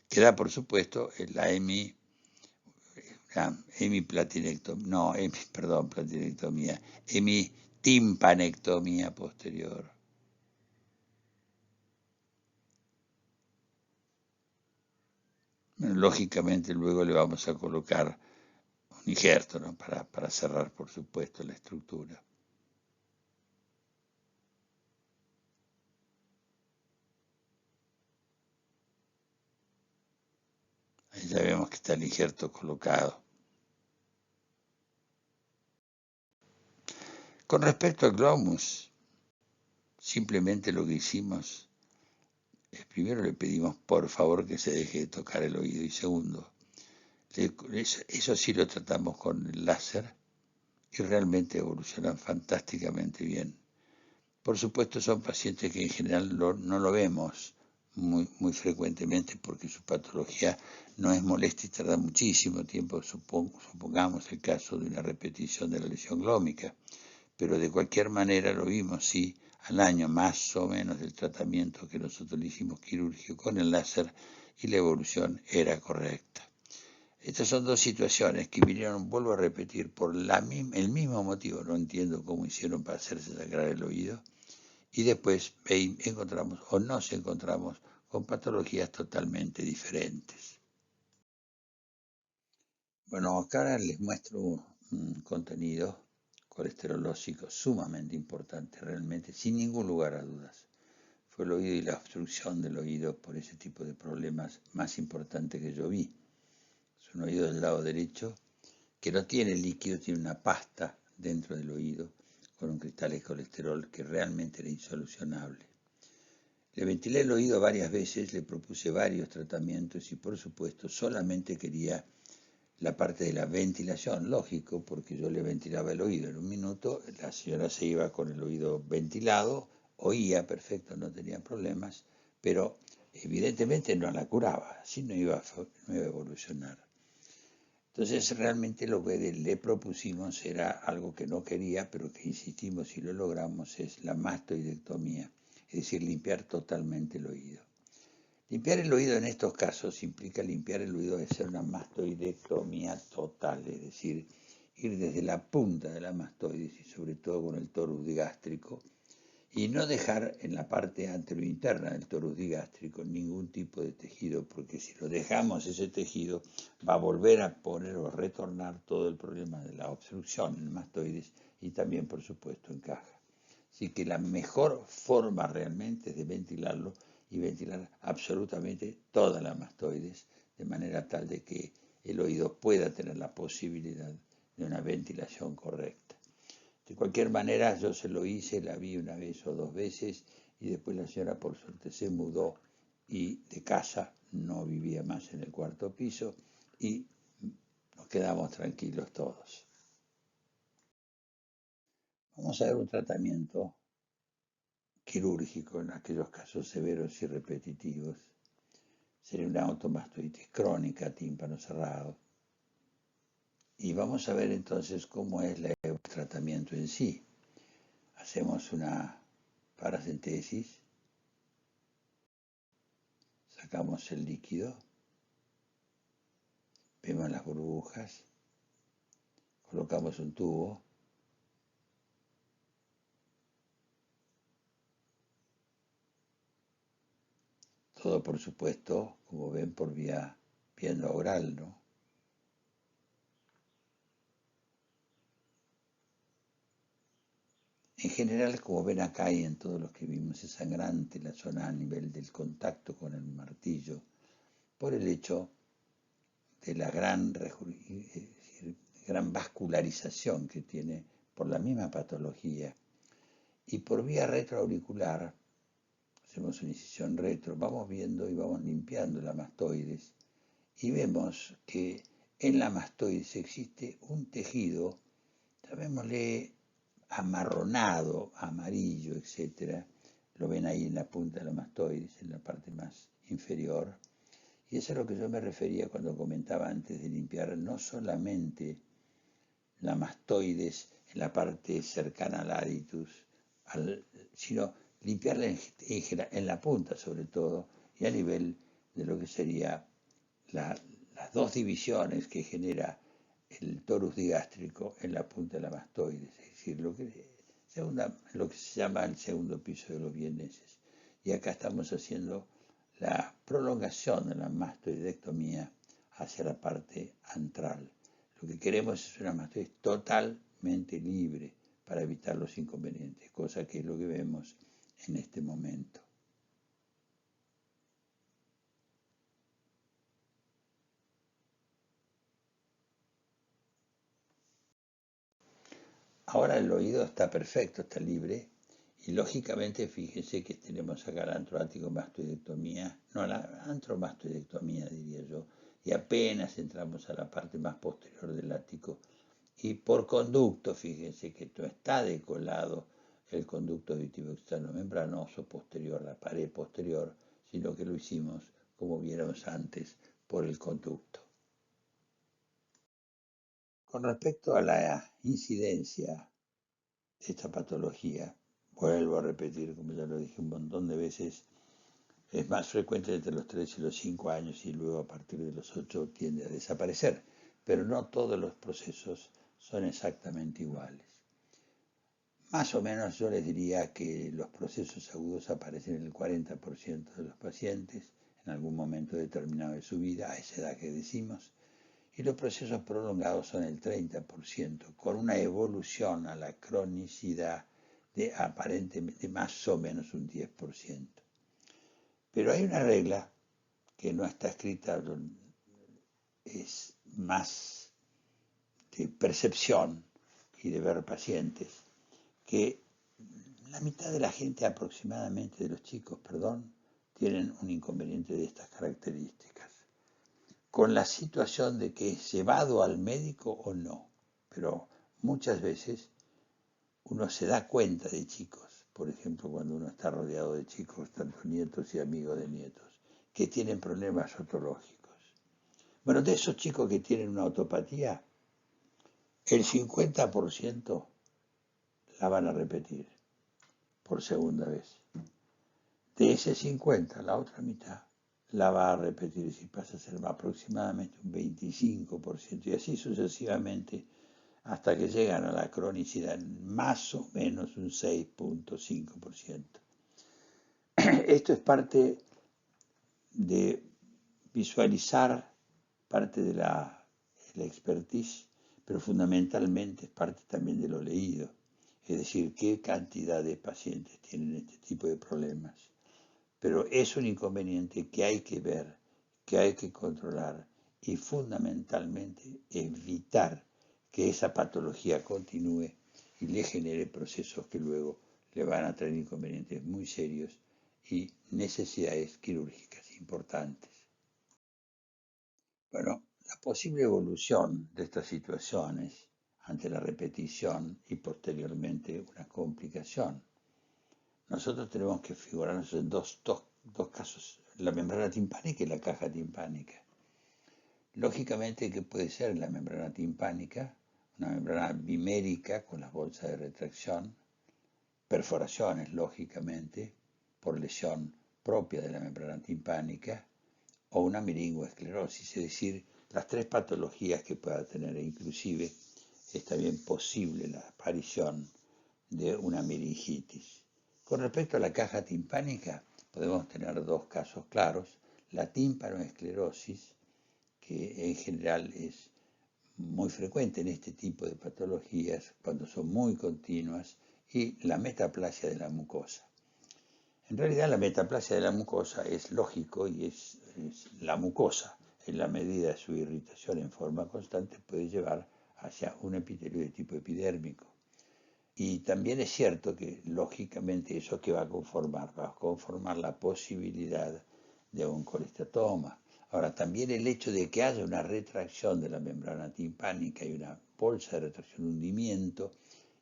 Queda, por supuesto, la hemitimpanectomía posterior. Bueno, lógicamente luego le vamos a colocar un injerto, ¿no? para cerrar, por supuesto, la estructura. Ahí ya vemos que está el injerto colocado. Con respecto al glomus, simplemente lo que hicimos es, primero le pedimos por favor que se deje de tocar el oído y segundo, eso sí lo tratamos con el láser y realmente evolucionan fantásticamente bien. Por supuesto son pacientes que en general no lo vemos muy frecuentemente porque su patología no es molesta y tarda muchísimo tiempo, supongamos el caso de una repetición de la lesión glómica, pero de cualquier manera lo vimos, sí, al año más o menos del tratamiento que nosotros le hicimos quirúrgico con el láser y la evolución era correcta. Estas son dos situaciones que vinieron, vuelvo a repetir, por el mismo motivo, no entiendo cómo hicieron para hacerse sangrar el oído, y después encontramos o nos encontramos con patologías totalmente diferentes. Bueno, acá les muestro un contenido colesterológico sumamente importante, realmente, sin ningún lugar a dudas. Fue el oído y la obstrucción del oído por ese tipo de problemas más importante que yo vi. Es un oído del lado derecho que no tiene líquido, tiene una pasta dentro del oído con un cristal de colesterol que realmente era insolucionable. Le ventilé el oído varias veces, le propuse varios tratamientos y por supuesto solamente quería la parte de la ventilación, lógico, porque yo le ventilaba el oído en un minuto, la señora se iba con el oído ventilado, oía perfecto, no tenía problemas, pero evidentemente no la curaba, así no iba a evolucionar. Entonces realmente lo que le propusimos era algo que no quería, pero que insistimos y lo logramos, es la mastoidectomía, es decir, limpiar totalmente el oído. Limpiar el oído en estos casos implica limpiar el oído de ser una mastoidectomía total, es decir, ir desde la punta de la mastoides y sobre todo con el torus digástrico, y no dejar en la parte anterointerna del torus digástrico ningún tipo de tejido, porque si lo dejamos ese tejido va a volver a poner o retornar todo el problema de la obstrucción en el mastoides y también por supuesto en caja. Así que la mejor forma realmente es de ventilarlo y ventilar absolutamente toda la mastoides de manera tal de que el oído pueda tener la posibilidad de una ventilación correcta. De cualquier manera, yo se lo hice, la vi una vez o dos veces y después la señora por suerte se mudó y de casa, no vivía más en el cuarto piso y nos quedamos tranquilos todos. Vamos a ver un tratamiento quirúrgico en aquellos casos severos y repetitivos. Sería una automastoitis crónica, tímpano cerrado. Y vamos a ver entonces cómo es el tratamiento en sí. Hacemos una paracentesis, sacamos el líquido, vemos las burbujas, colocamos un tubo, todo por supuesto, como ven, por vía oral, ¿no? En general, como ven acá y en todos los que vimos, es sangrante la zona a nivel del contacto con el martillo, por el hecho de la gran vascularización que tiene por la misma patología. Y por vía retroauricular, hacemos una incisión retro, vamos viendo y vamos limpiando la mastoides y vemos que en la mastoides existe un tejido, llamémosle amarronado, amarillo, etcétera. Lo ven ahí en la punta de la mastoides, en la parte más inferior. Y eso es a lo que yo me refería cuando comentaba antes de limpiar no solamente la mastoides en la parte cercana al aritus, sino limpiarla en la punta sobre todo y a nivel de lo que sería las dos divisiones que genera el torus digástrico en la punta de la mastoides, es decir, lo que se llama el segundo piso de los vieneses. Y acá estamos haciendo la prolongación de la mastoidectomía hacia la parte antral. Lo que queremos es una mastoides totalmente libre para evitar los inconvenientes, cosa que es lo que vemos en este momento. Ahora el oído está perfecto, está libre, y lógicamente fíjense que tenemos acá la antroático-mastoidectomía, no, la antromastoidectomía diría yo, y apenas entramos a la parte más posterior del ático. Y por conducto, fíjense que no está decolado el conducto auditivo externo membranoso posterior, la pared posterior, sino que lo hicimos, como viéramos antes, por el conducto. Con respecto a la incidencia de esta patología, vuelvo a repetir, como ya lo dije un montón de veces, es más frecuente entre los 3 y los 5 años y luego a partir de los 8 tiende a desaparecer, pero no todos los procesos son exactamente iguales. Más o menos yo les diría que los procesos agudos aparecen en el 40% de los pacientes en algún momento determinado de su vida, a esa edad que decimos, y los procesos prolongados son el 30%, con una evolución a la cronicidad de aparentemente más o menos un 10%. Pero hay una regla que no está escrita, es más de percepción y de ver pacientes, que la mitad de la gente aproximadamente, de los chicos, perdón, tienen un inconveniente de estas características. con la situación de que es llevado al médico o no. Pero muchas veces uno se da cuenta de chicos, por ejemplo, cuando uno está rodeado de chicos, tanto nietos y amigos de nietos, que tienen problemas otológicos. Bueno, de esos chicos que tienen una otopatía, el 50% la van a repetir por segunda vez. De ese 50, la otra mitad la va a repetir si pasa a ser aproximadamente un 25% y así sucesivamente hasta que llegan a la cronicidad en más o menos un 6.5%. Esto es parte de visualizar, parte de la expertise, pero fundamentalmente es parte también de lo leído, es decir, qué cantidad de pacientes tienen este tipo de problemas. Pero es un inconveniente que hay que ver, que hay que controlar y fundamentalmente evitar que esa patología continúe y le genere procesos que luego le van a traer inconvenientes muy serios y necesidades quirúrgicas importantes. Bueno, la posible evolución de estas situaciones ante la repetición y posteriormente una complicación. Nosotros tenemos que figurarnos en dos casos, la membrana timpánica y la caja timpánica. Lógicamente, ¿qué puede ser la membrana timpánica? Una membrana bimérica con las bolsas de retracción, perforaciones, lógicamente, por lesión propia de la membrana timpánica, o una meningoesclerosis, es decir, las tres patologías que pueda tener, e inclusive es también posible la aparición de una meningitis. Con respecto a la caja timpánica, podemos tener dos casos claros, la tímpanoesclerosis, que en general es muy frecuente en este tipo de patologías cuando son muy continuas, y la metaplasia de la mucosa. En realidad la metaplasia de la mucosa es lógico y es la mucosa, en la medida de su irritación en forma constante, puede llevar hacia un epitelio de tipo epidérmico. Y también es cierto que lógicamente eso que va a conformar la posibilidad de un colestatoma. Ahora, también el hecho de que haya una retracción de la membrana timpánica y una bolsa de retracción, un hundimiento,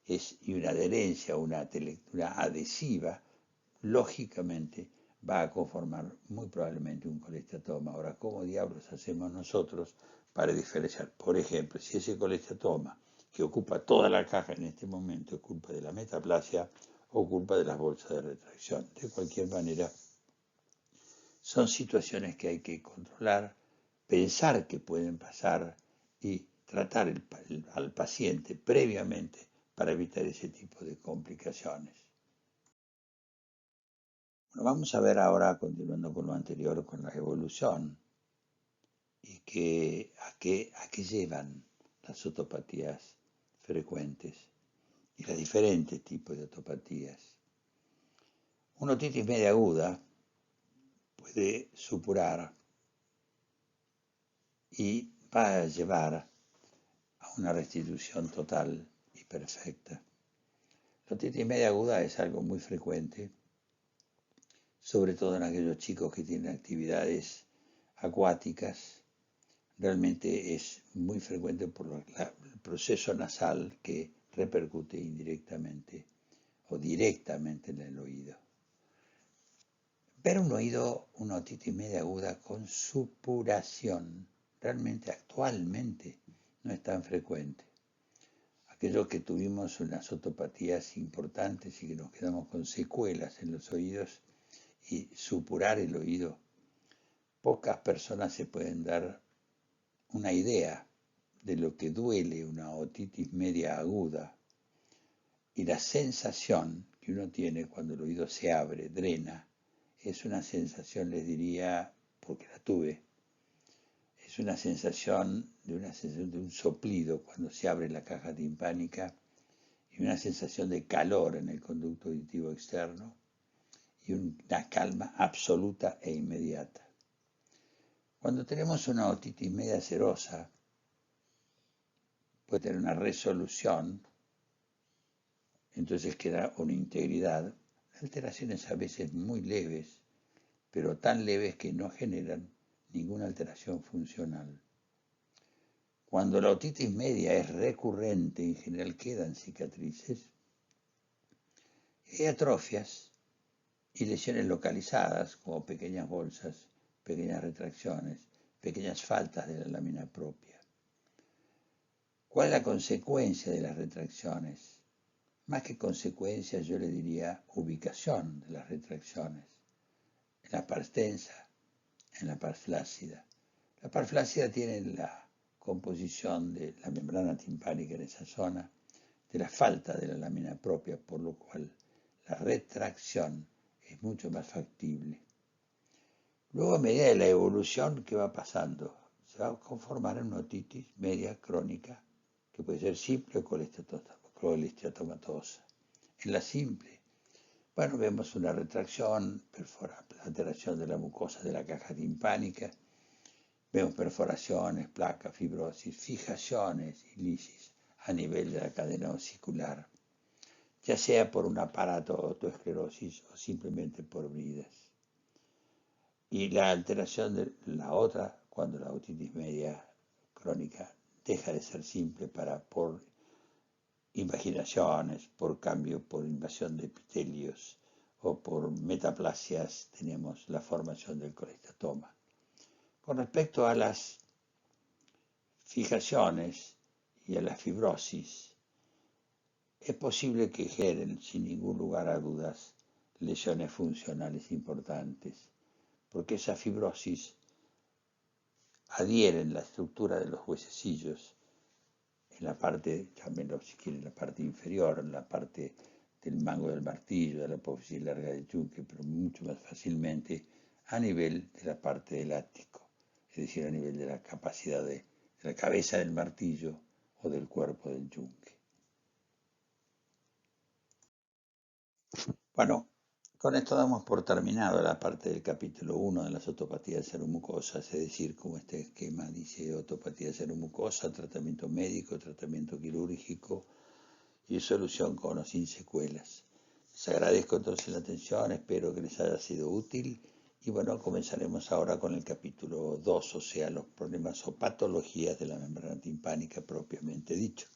y una adherencia, una adhesiva, lógicamente va a conformar muy probablemente un colestatoma. Ahora, ¿cómo diablos hacemos nosotros para diferenciar? Por ejemplo, si ese colestatoma que ocupa toda la caja en este momento es culpa de la metaplasia o culpa de las bolsas de retracción. De cualquier manera, son situaciones que hay que controlar, pensar que pueden pasar y tratar al paciente previamente para evitar ese tipo de complicaciones. Bueno, vamos a ver ahora, continuando con lo anterior, con la evolución y a qué llevan las otopatías frecuentes y los diferentes tipos de otopatías. Una otitis media aguda puede supurar y va a llevar a una restitución total y perfecta. La otitis media aguda es algo muy frecuente, sobre todo en aquellos chicos que tienen actividades acuáticas. Realmente es muy frecuente por el proceso nasal que repercute indirectamente o directamente en el oído. Ver un oído, una otitis media aguda con supuración, realmente actualmente no es tan frecuente. Aquellos que tuvimos unas otopatías importantes y que nos quedamos con secuelas en los oídos y supurar el oído, pocas personas se pueden dar una idea de lo que duele una otitis media aguda y la sensación que uno tiene cuando el oído se abre, drena, es una sensación, les diría, porque la tuve, es una sensación de un soplido cuando se abre la caja timpánica y una sensación de calor en el conducto auditivo externo y una calma absoluta e inmediata. Cuando tenemos una otitis media serosa, puede tener una resolución, entonces queda una integridad, alteraciones a veces muy leves, pero tan leves que no generan ninguna alteración funcional. Cuando la otitis media es recurrente, en general quedan cicatrices, atrofias y lesiones localizadas, como pequeñas bolsas, pequeñas retracciones, pequeñas faltas de la lámina propia. ¿Cuál es la consecuencia de las retracciones? Más que consecuencia, yo le diría ubicación de las retracciones. En la parte tensa, en la parte flácida. La parte flácida tiene la composición de la membrana timpánica en esa zona, de la falta de la lámina propia, por lo cual la retracción es mucho más factible. Luego, a medida de la evolución, ¿qué va pasando? Se va a conformar en una otitis media crónica, que puede ser simple o colesteatomatosa. En la simple, bueno, vemos una retracción, alteración de la mucosa de la caja timpánica, vemos perforaciones, placas, fibrosis, fijaciones y lisis a nivel de la cadena osicular, ya sea por un aparato autoesclerosis o simplemente por bridas. Y la alteración de la otra, cuando la otitis media crónica deja de ser simple por invaginaciones, por cambio, por invasión de epitelios o por metaplasias, tenemos la formación del colesteatoma. Con respecto a las fijaciones y a la fibrosis, es posible que generen, sin ningún lugar a dudas, lesiones funcionales importantes, porque esa fibrosis adhiere en la estructura de los huesecillos, en la parte, llámenlo si quieren, la parte inferior, en la parte del mango del martillo, de la apófisis larga del yunque, pero mucho más fácilmente a nivel de la parte del ático, es decir, a nivel de la capacidad de la cabeza del martillo o del cuerpo del yunque. Bueno, con esto damos por terminado la parte del capítulo 1 de las otopatías seromucosas, es decir, como este esquema dice: otopatía seromucosa, tratamiento médico, tratamiento quirúrgico y solución con o sin secuelas. Les agradezco entonces la atención, espero que les haya sido útil y bueno, comenzaremos ahora con el capítulo 2, o sea, los problemas o patologías de la membrana timpánica propiamente dicho.